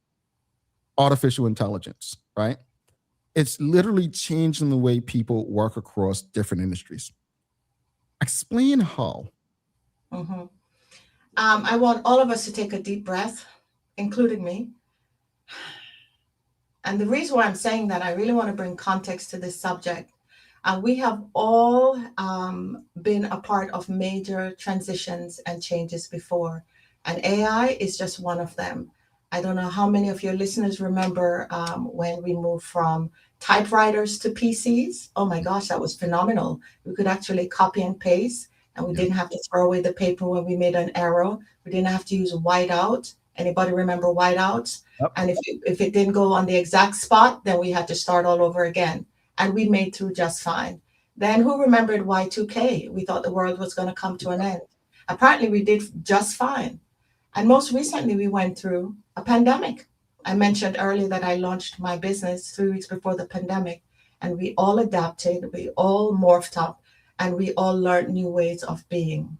artificial intelligence, right? It's literally changing the way people work across different industries. Explain how. I want all of us to take a deep breath, including me. And the reason why I'm saying that, I really want to bring context to this subject. We have all been a part of major transitions and changes before, and AI is just one of them. I don't know how many of your listeners remember when we moved from typewriters to PCs. Oh my gosh, that was phenomenal. We could actually copy and paste, and we didn't have to throw away the paper when we made an error. We didn't have to use whiteout. Anybody remember whiteouts? Yep. And if it didn't go on the exact spot, then we had to start all over again. And we made through just fine. Then who remembered Y2K? We thought the world was going to come to an end. Apparently we did just fine. And most recently we went through a pandemic. I mentioned earlier that I launched my business 3 weeks before the pandemic, and we all adapted, we all morphed up, and we all learned new ways of being.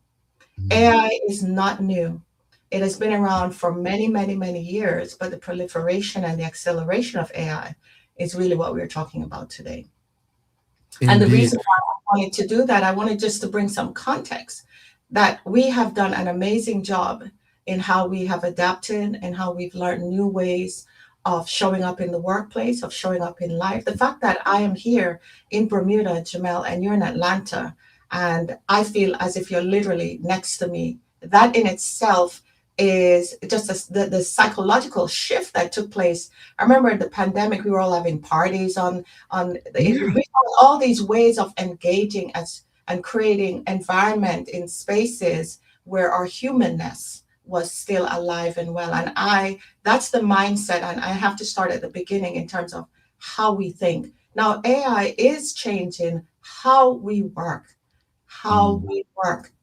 AI is not new. It has been around for many, many, many years, but the proliferation and the acceleration of AI is really what we're talking about today. Indeed. And the reason why I wanted to do that, I wanted just to bring some context that we have done an amazing job in how we have adapted and how we've learned new ways of showing up in the workplace, of showing up in life. The fact that I am here in Bermuda, Jamel, and you're in Atlanta, and I feel as if you're literally next to me, that in itself is just the psychological shift that took place. I remember in the pandemic, we were all having parties we found all these ways of engaging and creating environment in spaces where our humanness was still alive and well. And that's the mindset. And I have to start at the beginning in terms of how we think. Now, AI is changing how we work,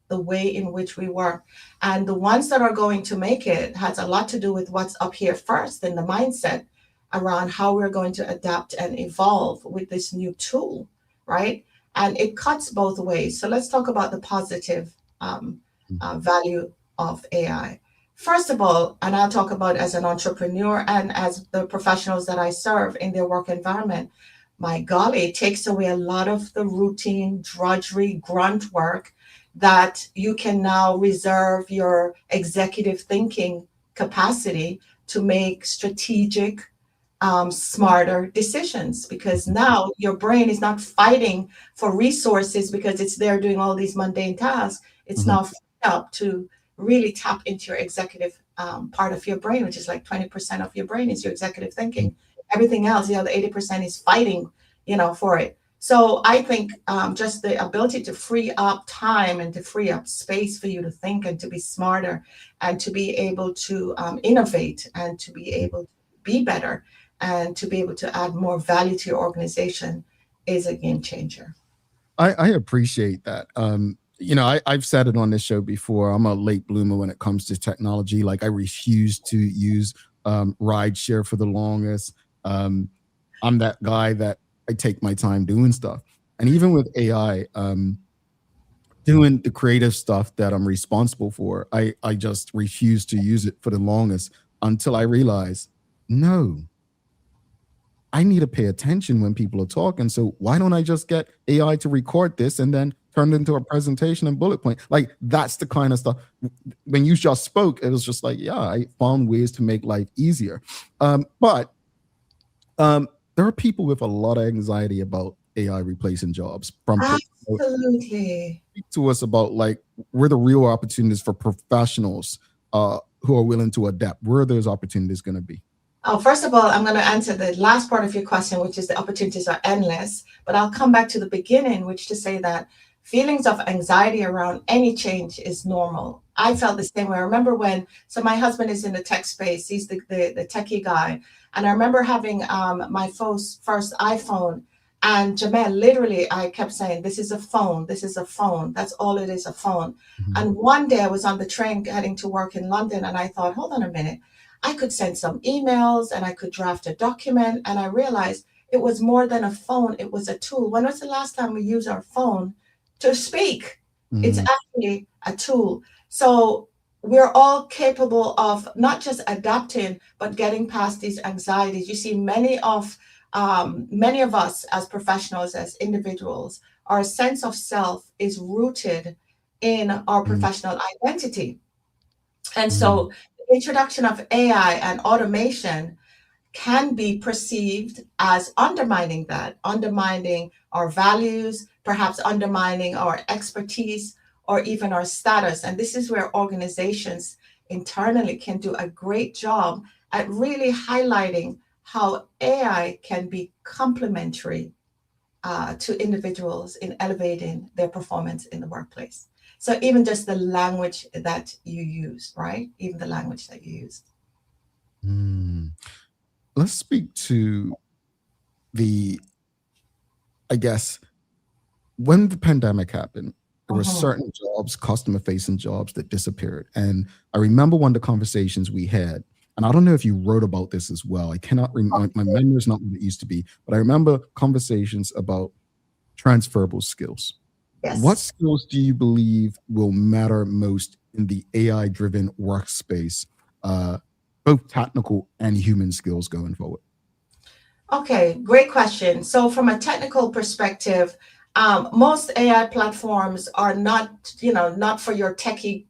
the way in which we work. And the ones that are going to make it has a lot to do with what's up here first in the mindset around how we're going to adapt and evolve with this new tool, right? And it cuts both ways. So let's talk about the positive value of AI. First of all, and I'll talk about as an entrepreneur and as the professionals that I serve in their work environment, my golly, it takes away a lot of the routine, drudgery, grunt work that you can now reserve your executive thinking capacity to make strategic, smarter decisions, because now your brain is not fighting for resources because it's there doing all these mundane tasks. It's now freed up to really tap into your executive part of your brain, which is like 20% of your brain is your executive thinking. Everything else, the other 80% is fighting, for it. So I think just the ability to free up time and to free up space for you to think and to be smarter and to be able to innovate and to be able to be better and to be able to add more value to your organization is a game changer. I appreciate that. I've said it on this show before. I'm a late bloomer when it comes to technology. Like, I refuse to use rideshare for the longest. I'm that guy that I take my time doing stuff. And even with AI, doing the creative stuff that I'm responsible for, I just refuse to use it for the longest until I realize, no, I need to pay attention when people are talking. So why don't I just get AI to record this and then turn it into a presentation and bullet point? Like, that's the kind of stuff. When you just spoke, it was just like, yeah, I found ways to make life easier. But there are people with a lot of anxiety about AI replacing jobs. Absolutely. Speak to us about, like, where the real opportunities for professionals who are willing to adapt. Where are those opportunities going to be? Oh, first of all, I'm going to answer the last part of your question, which is the opportunities are endless. But I'll come back to the beginning, which to say that feelings of anxiety around any change is normal. I felt the same way. I remember so my husband is in the tech space. He's the techie guy. And I remember having my first iPhone. And Jamel, literally, I kept saying, this is a phone. This is a phone. That's all it is, a phone. And one day I was on the train heading to work in London. And I thought, hold on a minute. I could send some emails and I could draft a document. And I realized it was more than a phone. It was a tool. When was the last time we used our phone to speak? It's actually a tool. So we're all capable of not just adapting, but getting past these anxieties. You see, many of us as professionals, as individuals, our sense of self is rooted in our professional identity. And so the introduction of AI and automation can be perceived as undermining that, undermining our values, perhaps undermining our expertise or even our status. And this is where organizations internally can do a great job at really highlighting how AI can be complementary to individuals in elevating their performance in the workplace. So even just the language that you use, right? Even the language that you use. Let's speak to I guess, when the pandemic happened, there were certain jobs, customer facing jobs, that disappeared. And I remember one of the conversations we had, and I don't know if you wrote about this as well. I cannot remember, my memory is not what it used to be, but I remember conversations about transferable skills. Yes. What skills do you believe will matter most in the AI driven workspace, both technical and human skills going forward? Okay, great question. So from a technical perspective, most AI platforms are not for your techie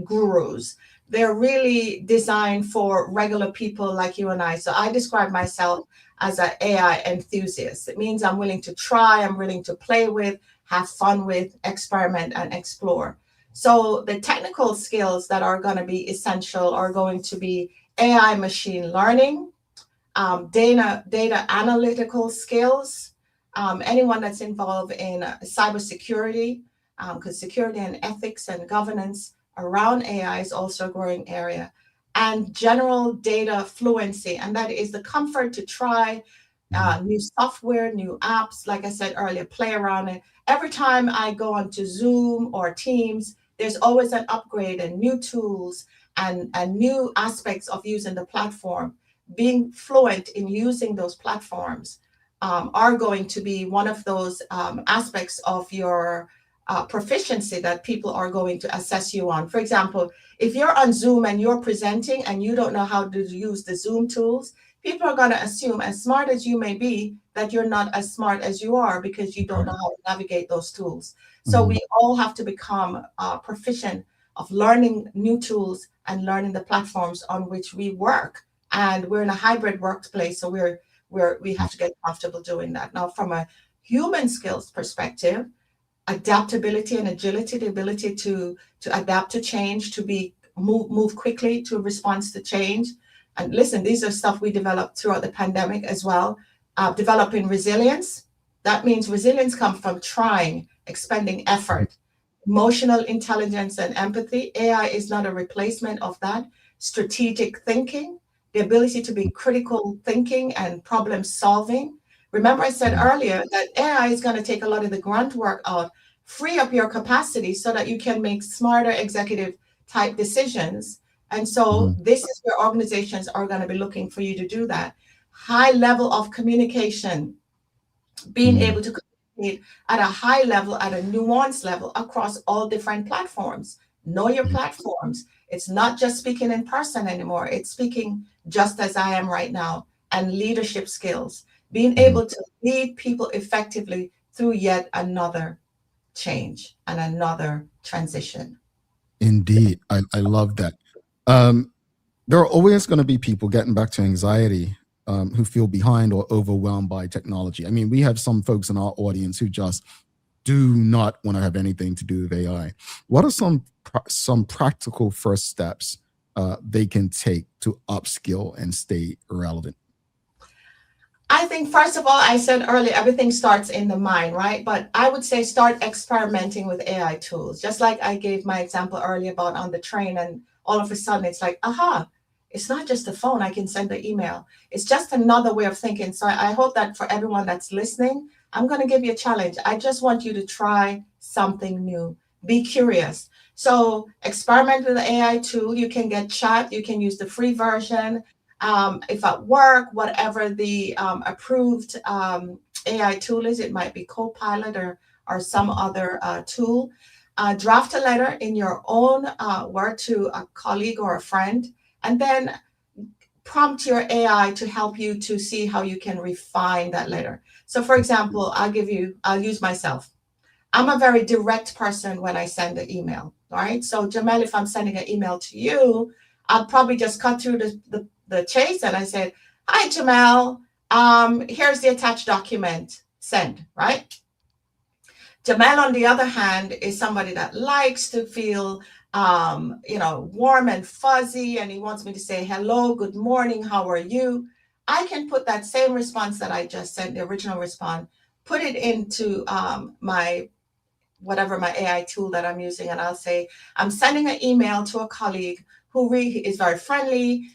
gurus. They're really designed for regular people like you and I. So I describe myself as an AI enthusiast. It means I'm willing to try, I'm willing to play with, have fun with, experiment and explore. So the technical skills that are going to be essential are going to be AI machine learning, data analytical skills, anyone that's involved in cybersecurity, because security and ethics and governance around AI is also a growing area, and general data fluency. And that is the comfort to try new software, new apps. Like I said earlier, play around it. Every time I go onto Zoom or Teams, there's always an upgrade and new tools and new aspects of using the platform. Being fluent in using those platforms are going to be one of those aspects of your proficiency that people are going to assess you on. For example, if you're on Zoom and you're presenting and you don't know how to use the Zoom tools, people are going to assume, as smart as you may be, that you're not as smart as you are because you don't know how to navigate those tools. So we all have to become proficient of learning new tools and learning the platforms on which we work. And we're in a hybrid workplace, so we have to get comfortable doing that. Now, from a human skills perspective, adaptability and agility, the ability to adapt to change, to move quickly to response to change. And listen, these are stuff we developed throughout the pandemic as well. Developing resilience. That means resilience comes from trying, expending effort. Emotional intelligence and empathy. AI is not a replacement of that. Strategic thinking, the ability to be critical thinking and problem solving. Remember I said earlier that AI is going to take a lot of the grunt work out, free up your capacity so that you can make smarter executive type decisions. And so this is where organizations are going to be looking for you to do that. High level of communication, being able to communicate at a high level, at a nuanced level across all different platforms. Know your platforms. It's not just speaking in person anymore. It's speaking just as I am right now. And leadership skills, being able to lead people effectively through yet another change and another transition. Indeed. I love that. There are always going to be people, getting back to anxiety, who feel behind or overwhelmed by technology. I mean, we have some folks in our audience who just do not want to have anything to do with AI. What are some practical first steps they can take to upskill and stay relevant? I think, first of all, I said earlier, everything starts in the mind, right? But I would say start experimenting with AI tools. Just like I gave my example earlier about on the train, and all of a sudden it's like, aha, it's not just a phone, I can send an email. It's just another way of thinking. So I hope that for everyone that's listening, I'm going to give you a challenge. I just want you to try something new. Be curious. So experiment with the AI tool. You can get chat. You can use the free version. If at work, whatever the approved AI tool is, it might be Copilot or some other tool. Draft a letter in your own word to a colleague or a friend, and then prompt your AI to help you to see how you can refine that letter. So for example, I'll use myself. I'm a very direct person when I send an email, all right? So Jamel, if I'm sending an email to you, I'll probably just cut through the chase and I said, hi, Jamel, here's the attached document, send, right? Jamel, on the other hand, is somebody that likes to feel, warm and fuzzy, and he wants me to say, hello, good morning, how are you? I can put that same response that I just sent, the original response, put it into my AI tool that I'm using, and I'll say, I'm sending an email to a colleague who really is very friendly.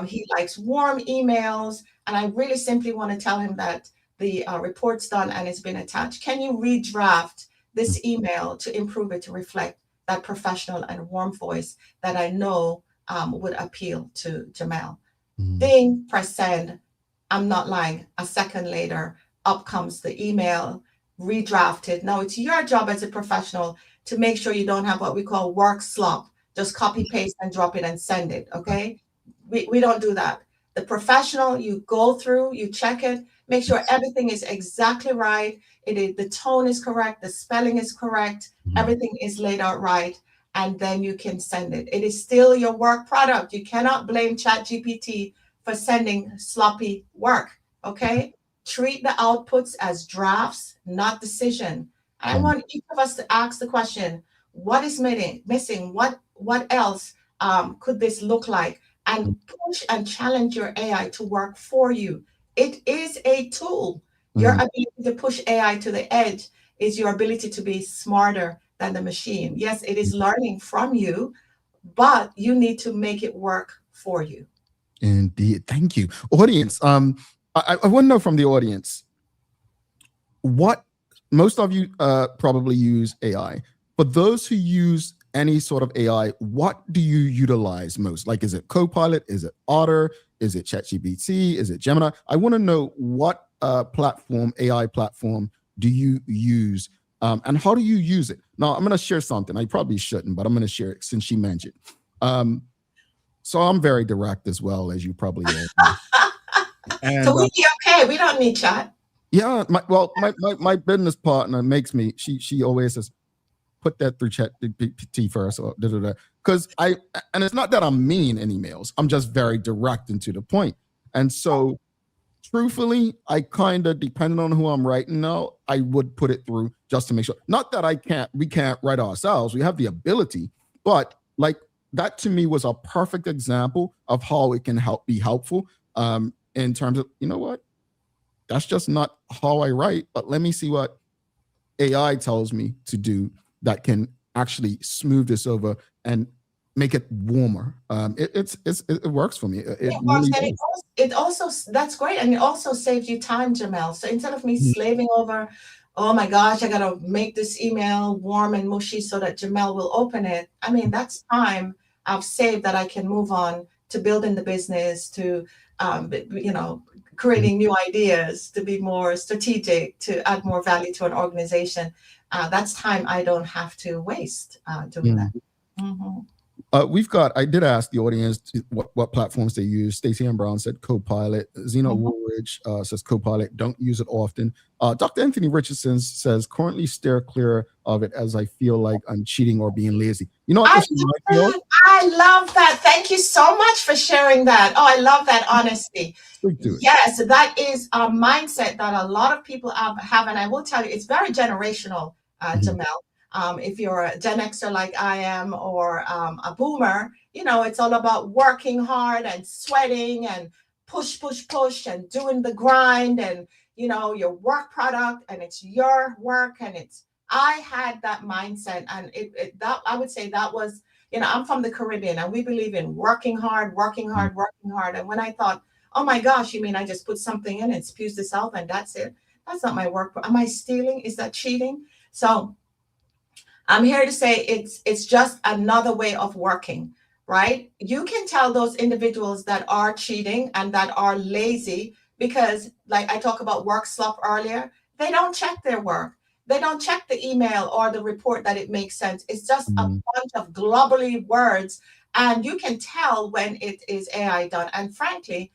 He likes warm emails, and I really simply want to tell him that the report's done and it's been attached. Can you redraft this email to improve it to reflect that professional and warm voice that I know would appeal to Jamel? Ding, press send. I'm not lying. A second later, up comes the email, redrafted. Now it's your job as a professional to make sure you don't have what we call work slop. Just copy, paste, and drop it and send it, okay? We don't do that. The professional, you go through, you check it, make sure everything is exactly right. The tone is correct, the spelling is correct, everything is laid out right, and then you can send it. It is still your work product. You cannot blame ChatGPT for sending sloppy work, okay? Treat the outputs as drafts, not decision. I want each of us to ask the question, what is missing? What else could this look like? And push and challenge your AI to work for you. It is a tool. Your ability to push AI to the edge is your ability to be smarter than the machine. Yes, it is learning from you, but you need to make it work for you. Indeed. Thank you. Audience, I want to know from the audience, what most of you probably use AI. For those who use any sort of AI, what do you utilize most? Like, is it Copilot? Is it Otter? Is it ChatGPT? Is it Gemini? I want to know what AI platform do you use, and how do you use it? Now, I'm going to share something. I probably shouldn't, but I'm going to share it since she mentioned. So I'm very direct as well, as you probably all know. And, so we be okay. We don't need chat. Yeah, my business partner makes me. She always says, put that through ChatGPT first, or because and it's not that I'm mean in emails. I'm just very direct and to the point. And so, truthfully, I kind of, depending on who I'm writing now, I would put it through just to make sure. Not that we can't write ourselves. We have the ability, but like that to me was a perfect example of how it can be helpful. In terms of, you know what, that's just not how I write, but let me see what AI tells me to do that can actually smooth this over and make it warmer. It works for me. It works, really and it also that's great, and it also saves you time, Jamel. So instead of me slaving over, oh my gosh, I gotta make this email warm and mushy so that Jamel will open it. I mean, that's time I've saved that I can move on to building the business, to creating new ideas, to be more strategic, to add more value to an organization. That's time I don't have to waste doing that. I did ask the audience what platforms they use. Stacey Ann Brown said Copilot. Zena Woolridge says Copilot, don't use it often. Dr. Anthony Richardson says, currently steer clear of it as I feel like I'm cheating or being lazy. You know what this reminds me of? I love that. Thank you so much for sharing that. Oh, I love that honesty. Yes, that is a mindset that a lot of people have. And I will tell you, it's very generational, Jamel. If you're a Gen Xer like I am, or a boomer, it's all about working hard and sweating and push and doing the grind and, your work product, and it's your work, and I had that mindset, and that I would say that was, I'm from the Caribbean, and we believe in working hard. And when I thought, oh my gosh, you mean I just put something in and spews this out and that's it? That's not my work. Am I stealing? Is that cheating? So I'm here to say it's just another way of working, right? You can tell those individuals that are cheating and that are lazy because, like I talked about work slump earlier, they don't check their work. They don't check the email or the report that it makes sense. It's just a bunch of globbly words, and you can tell when it is AI done. And frankly,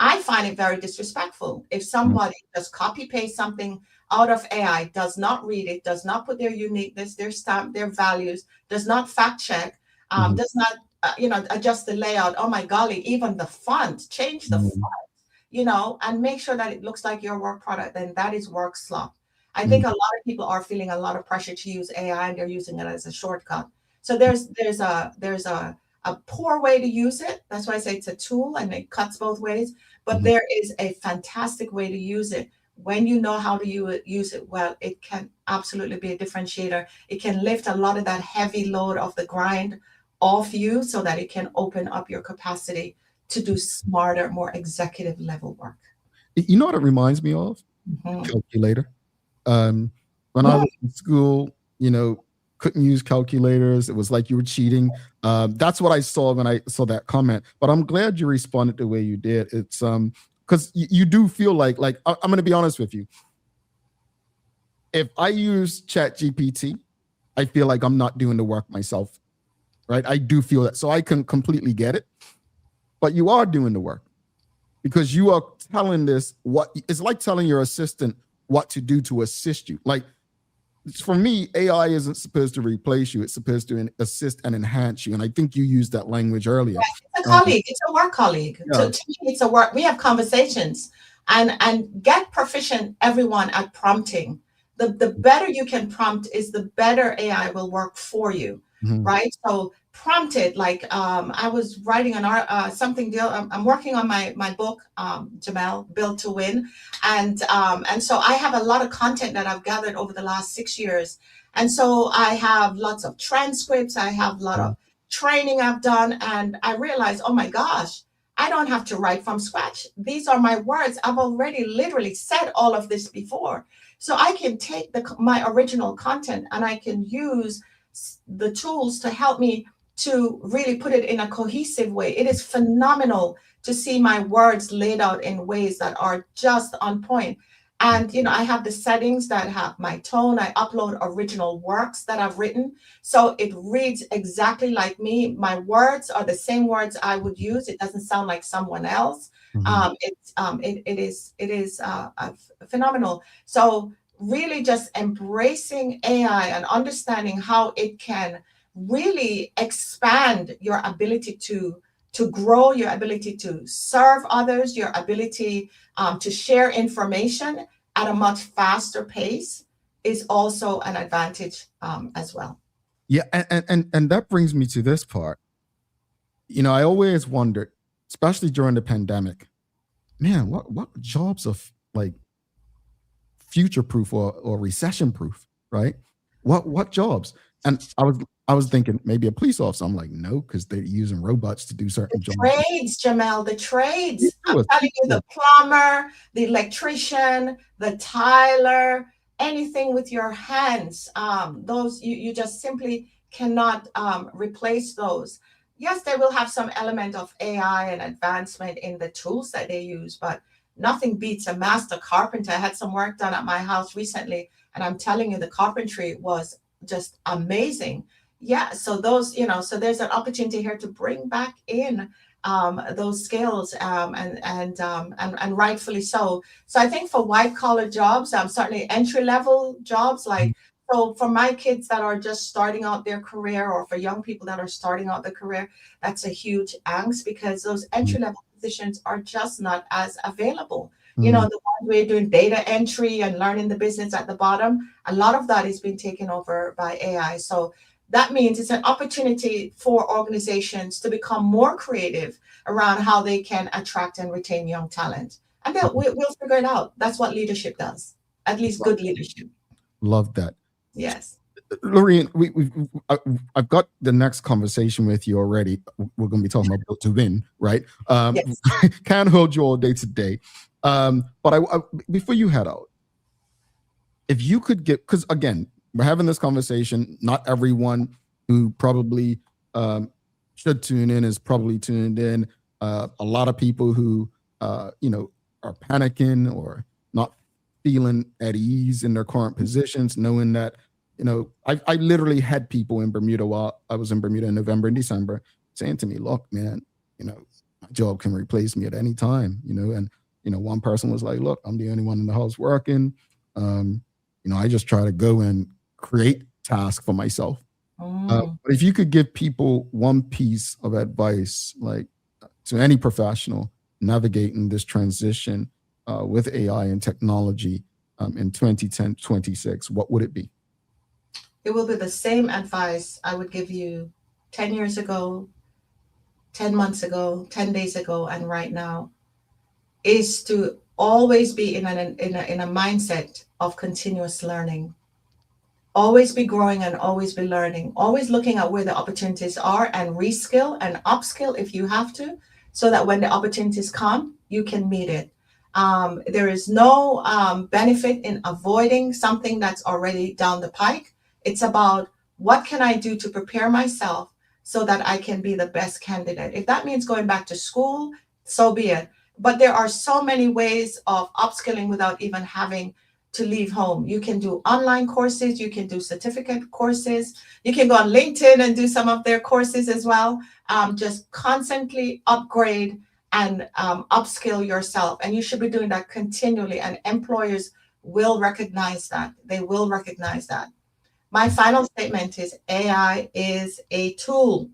I find it very disrespectful if somebody just copy paste something out of AI, does not read it, does not put their uniqueness, their stamp, their values, does not fact check, does not adjust the layout. Oh my golly, even the font, change the font, and make sure that it looks like your work product. Then that is work slump. I think a lot of people are feeling a lot of pressure to use AI, and they're using it as a shortcut. So there's a poor way to use it. That's why I say it's a tool and it cuts both ways. But there is a fantastic way to use it. When you know how to use it well, it can absolutely be a differentiator. It can lift a lot of that heavy load of the grind off you so that it can open up your capacity to do smarter, more executive level work. You know what it reminds me of? Calculator. When I was in school, couldn't use calculators. It was like you were cheating. That's what I saw when I saw that comment. But I'm glad you responded the way you did. It's because you do feel like I'm going to be honest with you. If I use ChatGPT, I feel like I'm not doing the work myself, right? I do feel that. So I can completely get it. But you are doing the work because you are telling this it's like telling your assistant what to do to assist you. Like, for me, AI isn't supposed to replace you. It's supposed to assist and enhance you. And I think you used that language earlier. Right. It's a colleague. It's a work colleague. Yeah. So to me, it's a work. We have conversations and get proficient, everyone, at prompting. The better you can prompt is the better AI will work for you, right? So prompt it. Like I was writing I'm working on my book, Jamel, Build to Win. And so I have a lot of content that I've gathered over the last 6 years. And so I have lots of transcripts. I have a lot of training I've done. And I realized, oh my gosh, I don't have to write from scratch. These are my words. I've already literally said all of this before. So I can take my original content and I can use the tools to help me to really put it in a cohesive way. It is phenomenal to see my words laid out in ways that are just on point. And, you know, I have the settings that have my tone. I upload original works that I've written. So it reads exactly like me. My words are the same words I would use. It doesn't sound like someone else. It is phenomenal. So really just embracing AI and understanding how it can really expand your ability to grow, your ability to serve others, your ability to share information at a much faster pace is also an advantage as well. Yeah, and that brings me to this part. You know, I always wondered, especially during the pandemic, man, what jobs are like future proof or recession proof, right? What jobs? And I was thinking maybe a police officer. I'm like, no, because they're using robots to do certain jobs. Trades, Jamel, the trades. I'm telling you, the plumber, the electrician, the tiler, anything with your hands. Those you just simply cannot replace those. Yes, they will have some element of AI and advancement in the tools that they use, but nothing beats a master carpenter. I had some work done at my house recently, and I'm telling you, the carpentry was just amazing. Yeah, so those, you know, so there's an opportunity here to bring back in those skills and rightfully so. So I think for white collar jobs, certainly entry level jobs, like so for my kids that are just starting out their career, or for young people that are starting out their career, that's a huge angst because those entry level positions are just not as available. You know, the ones where you're doing data entry and learning the business at the bottom, a lot of that is being taken over by AI. So that means it's an opportunity for organizations to become more creative around how they can attract and retain young talent. And we'll figure it out. That's what leadership does, at least good leadership. Love that. Yes. Lorene, I've got the next conversation with you already. We're going to be talking about Built to Win, right? Yes. Can't hold you all day today. But I before you head out, if you could get, because again, we're having this conversation. Not everyone who probably should tune in is probably tuned in. A lot of people who you know, are panicking or not feeling at ease in their current positions, knowing that, you know, I literally had people in Bermuda while I was in Bermuda in November and December saying to me, look, man, you know, my job can replace me at any time, you know. And, you know, one person was like, look, I'm the only one in the house working. You know, I just try to go and create tasks for myself. But if you could give people one piece of advice, like to any professional navigating this transition with AI and technology in 2010, 26, what would it be? It will be the same advice I would give you 10 years ago, 10 months ago, 10 days ago, and right now, is to always be in a mindset of continuous learning. Always be growing and always be learning. Always looking at where the opportunities are and reskill and upskill if you have to, so that when the opportunities come, you can meet it. There is no benefit in avoiding something that's already down the pike. It's about what can I do to prepare myself so that I can be the best candidate. If that means going back to school, so be it. But there are so many ways of upskilling without even having to leave home. You can do online courses, you can do certificate courses, you can go on LinkedIn and do some of their courses as well. Just constantly upgrade and upskill yourself. And you should be doing that continually, and employers will recognize that. They will recognize that. My final statement is AI is a tool,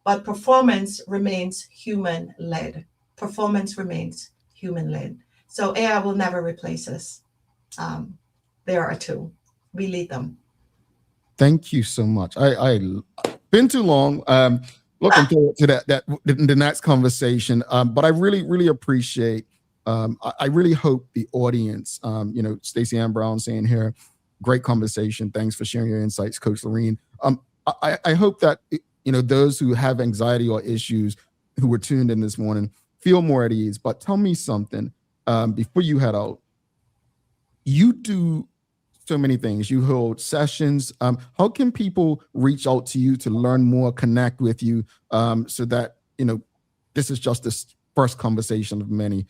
but performance remains human-led. Performance remains human-led. So AI will never replace us. They are a tool. We lead them. Thank you so much. I been too long. Looking forward to the next conversation. But I really appreciate. I really hope the audience, you know, Stacey Ann Brown saying here, great conversation. Thanks for sharing your insights, Coach Lorene. I hope that, you know, those who have anxiety or issues who were tuned in this morning feel more at ease. But tell me something before you head out. You do so many things. You hold sessions. How can people reach out to you to learn more, connect with you, so that, this is just this first conversation of many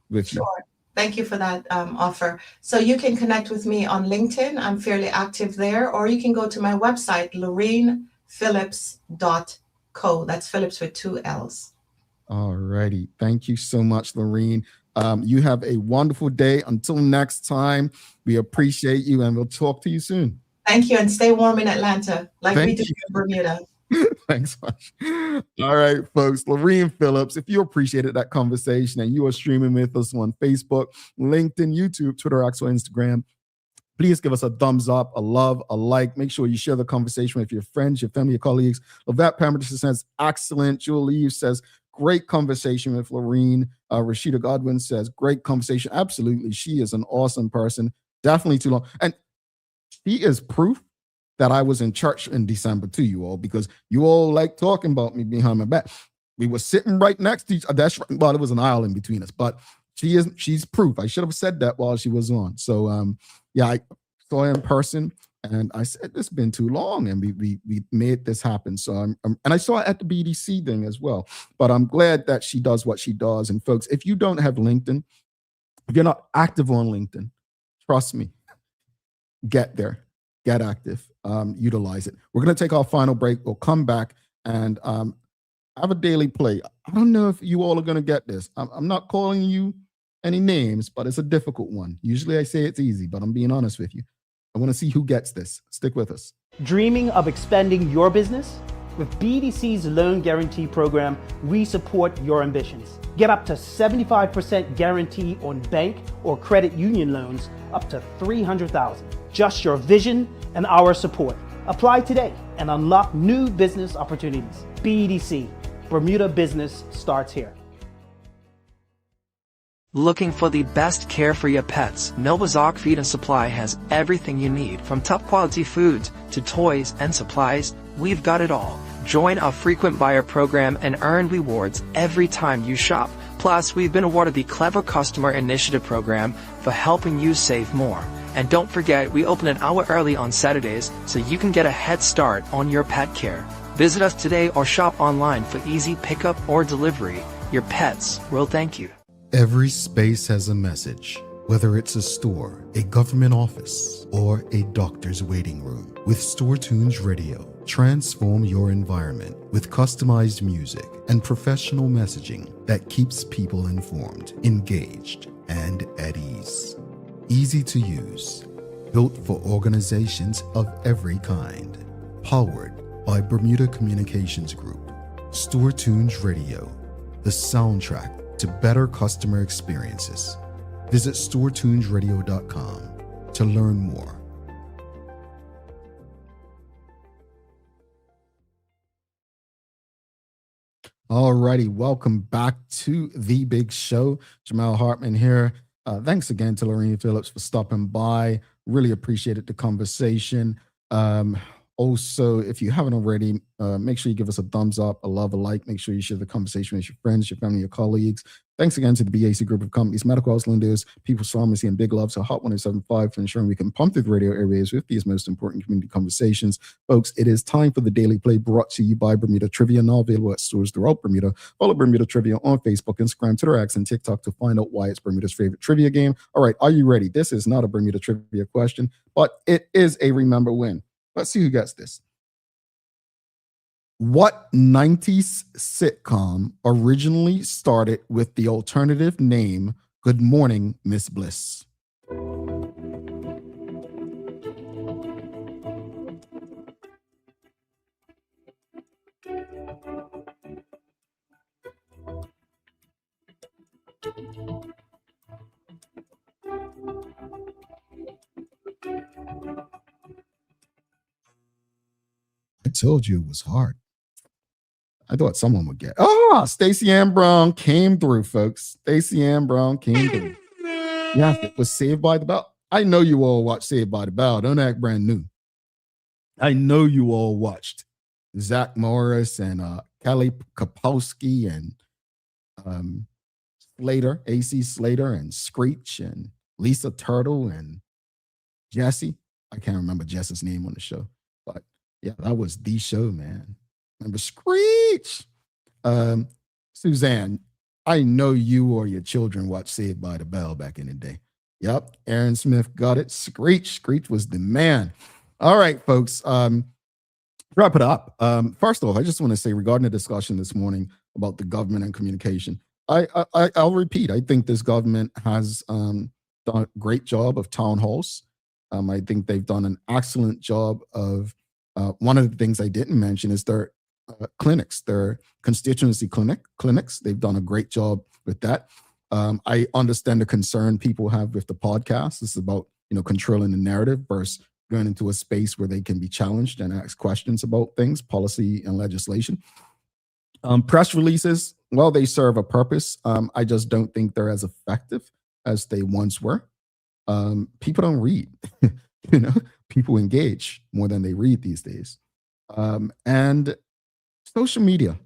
with you? Sure. Thank you for that offer. So you can connect with me on LinkedIn. I'm fairly active there, or you can go to my website, lorenephillips.co. That's Phillips with 2 L's. All righty. Thank you so much, Lorene. You have a wonderful day. Until next time, we appreciate you and we'll talk to you soon. Thank you, and stay warm in Atlanta like we do in Bermuda. Thanks much. All right, folks. Lorene Phillips, if you appreciated that conversation and you are streaming with us on Facebook, LinkedIn, YouTube, Twitter, X, or Instagram, please give us a thumbs up, a love, a like. Make sure you share the conversation with your friends, your family, your colleagues. Lavette Pemberton says, excellent. Jewel Eve says, great conversation with Lorene. Rashida Godwin says, great conversation. Absolutely. She is an awesome person. Definitely too long. And she is proof that I was in church in December to you all, because you all like talking about me behind my back. We were sitting right next to each other. That's right. Well, there was an aisle in between us, but she's proof. I should have said that while she was on. So I saw her in person and I said, it's been too long, and we made this happen. So and I saw it at the BDC thing as well, but I'm glad that she does what she does. And folks, if you don't have LinkedIn, if you're not active on LinkedIn, trust me, get there. Get active, utilize it. We're going to take our final break. We'll come back and have a daily play. I don't know if you all are going to get this. I'm not calling you any names, but it's a difficult one. Usually I say it's easy, but I'm being honest with you. I want to see who gets this. Stick with us. Dreaming of expanding your business? With BDC's Loan Guarantee Program, we support your ambitions. Get up to 75% guarantee on bank or credit union loans up to $300,000. Just your vision and our support. Apply today and unlock new business opportunities. BDC, Bermuda business starts here. Looking for the best care for your pets? Novazok Feed and Supply has everything you need, from top quality foods to toys and supplies. We've got it all. Join our frequent buyer program and earn rewards every time you shop. Plus, we've been awarded the Clever Customer Initiative program for helping you save more. And don't forget, we open an hour early on Saturdays so you can get a head start on your pet care. Visit us today or shop online for easy pickup or delivery. Your pets will thank you. Every space has a message, whether it's a store, a government office, or a doctor's waiting room. With Store Tunes Radio, transform your environment with customized music and professional messaging that keeps people informed, engaged, and at ease. Easy to use, built for organizations of every kind. Powered by Bermuda Communications Group. Store Tunes Radio, the soundtrack to better customer experiences. Visit storetunesradio.com to learn more. All righty, welcome back to The Big Show. Jamal Hartman here. Thanks again to Lorene Phillips for stopping by. Really appreciated the conversation. Also, if you haven't already, make sure you give us a thumbs up, a love, a like. Make sure you share the conversation with your friends, your family, your colleagues. Thanks again to the BAC Group of Companies, Medical House Lenders, People's Pharmacy, and Big Love, so Hot 1075 for ensuring we can pump through the radio airwaves with these most important community conversations. Folks, it is time for the Daily Play, brought to you by Bermuda Trivia, now available at stores throughout Bermuda. Follow Bermuda Trivia on Facebook, Instagram, Twitter, X, and TikTok to find out why it's Bermuda's favorite trivia game. All right, are you ready? This is not a Bermuda Trivia question, but it is a remember when. Let's see who gets this. What 90s sitcom originally started with the alternative name Good Morning, Miss Bliss? I told you it was hard. I thought someone would get. Stacey Ann Brown came through, folks. Stacey Ann Brown came through. Yeah, it was Saved by the Bell. I know you all watched Saved by the Bell. Don't act brand new. I know you all watched Zach Morris and Kelly Kapowski and Slater, AC Slater, and Screech, and Lisa Turtle, and Jesse. I can't remember Jesse's name on the show, but yeah, that was the show, man. Remember Screech? Suzanne, I know you or your children watched Saved by the Bell back in the day. Yep, Aaron Smith got it. Screech was the man. All right, folks. Wrap it up. First off, I just want to say regarding the discussion this morning about the government and communication, I'll repeat. I think this government has done a great job of town halls. I think they've done an excellent job of. One of the things I didn't mention is their clinics, their constituency clinics. They've done a great job with that. I understand the concern people have with the podcast. This is about controlling the narrative versus going into a space where they can be challenged and ask questions about things, policy and legislation. Press releases, well, they serve a purpose. I just don't think they're as effective as they once were. People don't read, people engage more than they read these days. And social media,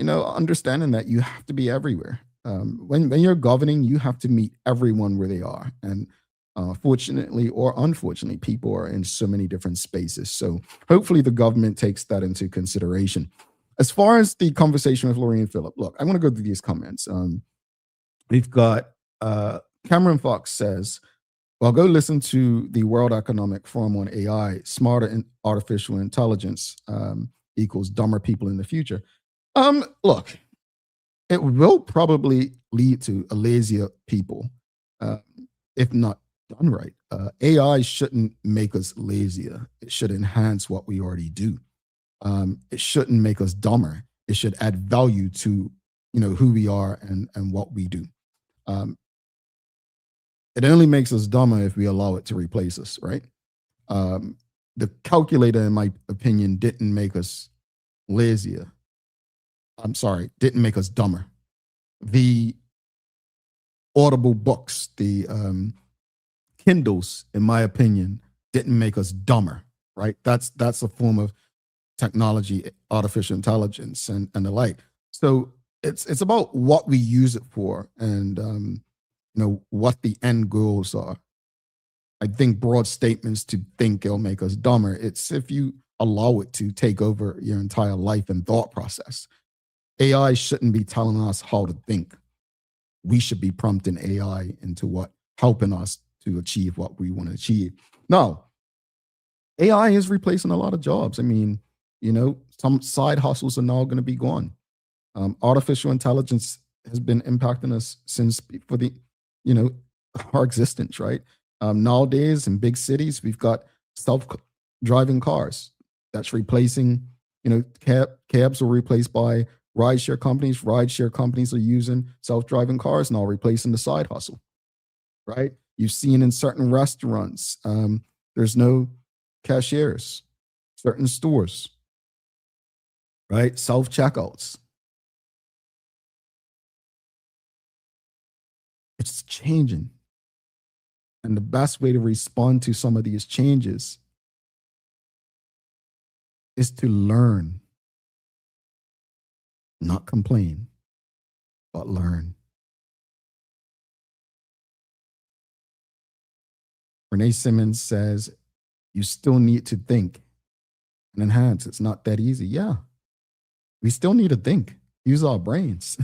understanding that you have to be everywhere. When you're governing, you have to meet everyone where they are. And fortunately or unfortunately, people are in so many different spaces. So hopefully the government takes that into consideration. As far as the conversation with Lorene Phillips, look, I want to go through these comments. We've got Cameron Fox says, well, go listen to the World Economic Forum on AI. Smarter and artificial intelligence equals dumber people in the future. Look, it will probably lead to a lazier people, if not done right. AI shouldn't make us lazier. It should enhance what we already do. It shouldn't make us dumber. It should add value to who we are and what we do. It only makes us dumber if we allow it to replace us, right? The calculator, in my opinion, didn't make us lazier. I'm sorry, didn't make us dumber. The Audible books, the Kindles, in my opinion, didn't make us dumber, right? That's a form of technology, artificial intelligence, and the like. So it's about what we use it for, and what the end goals are. I think broad statements to think it'll make us dumber. It's if you allow it to take over your entire life and thought process. AI shouldn't be telling us how to think. We should be prompting AI into helping us to achieve what we want to achieve. No, AI is replacing a lot of jobs. I mean, some side hustles are now going to be gone. Artificial intelligence has been impacting us since for the our existence, right? Nowadays in big cities, we've got self-driving cars that's replacing, cabs were replaced by rideshare companies. Rideshare companies are using self-driving cars now, replacing the side hustle, right? You've seen in certain restaurants, there's no cashiers, certain stores, right? Self-checkouts. It's changing. And the best way to respond to some of these changes is to learn, not complain, but learn. Renee Simmons says, you still need to think and enhance. It's not that easy. Yeah, we still need to think, use our brains.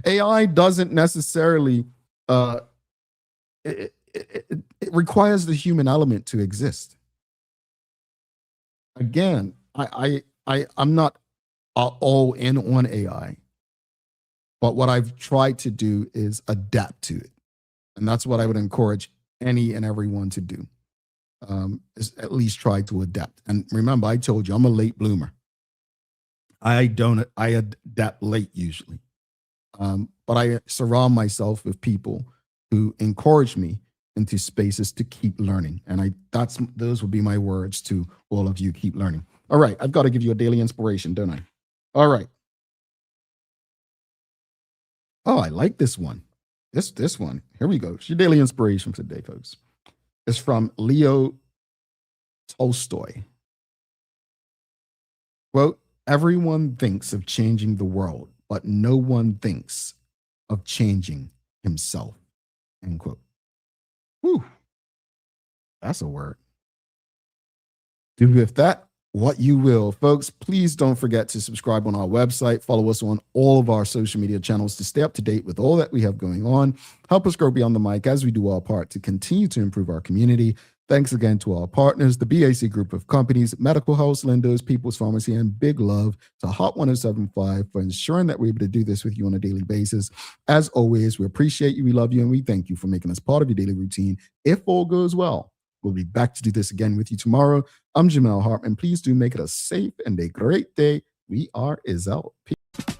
AI doesn't necessarily, it requires the human element to exist. Again, I'm not all in on AI, but what I've tried to do is adapt to it. And that's what I would encourage any and everyone to do, is at least try to adapt. And remember, I told you, I'm a late bloomer. I adapt late usually. But I surround myself with people who encourage me into spaces to keep learning. And those would be my words to all of you: keep learning. All right, I've got to give you a daily inspiration, don't I? All right. Oh, I like this one. This one. Here we go. It's your daily inspiration for today, folks. It's from Leo Tolstoy. Quote, everyone thinks of changing the world but no one thinks of changing himself. End quote. Whew. That's a word. Do with that what you will. Folks, please don't forget to subscribe on our website. Follow us on all of our social media channels to stay up to date with all that we have going on. Help us grow beyond the mic as we do our part to continue to improve our community. Thanks again to our partners, the BAC Group of Companies, Medical House, Lindos, People's Pharmacy, and big love to Hot 1075 for ensuring that we're able to do this with you on a daily basis. As always, we appreciate you, we love you, and we thank you for making us part of your daily routine. If all goes well, we'll be back to do this again with you tomorrow. I'm Jamel Hartman. Please do make it a safe and a great day. We are out. Peace.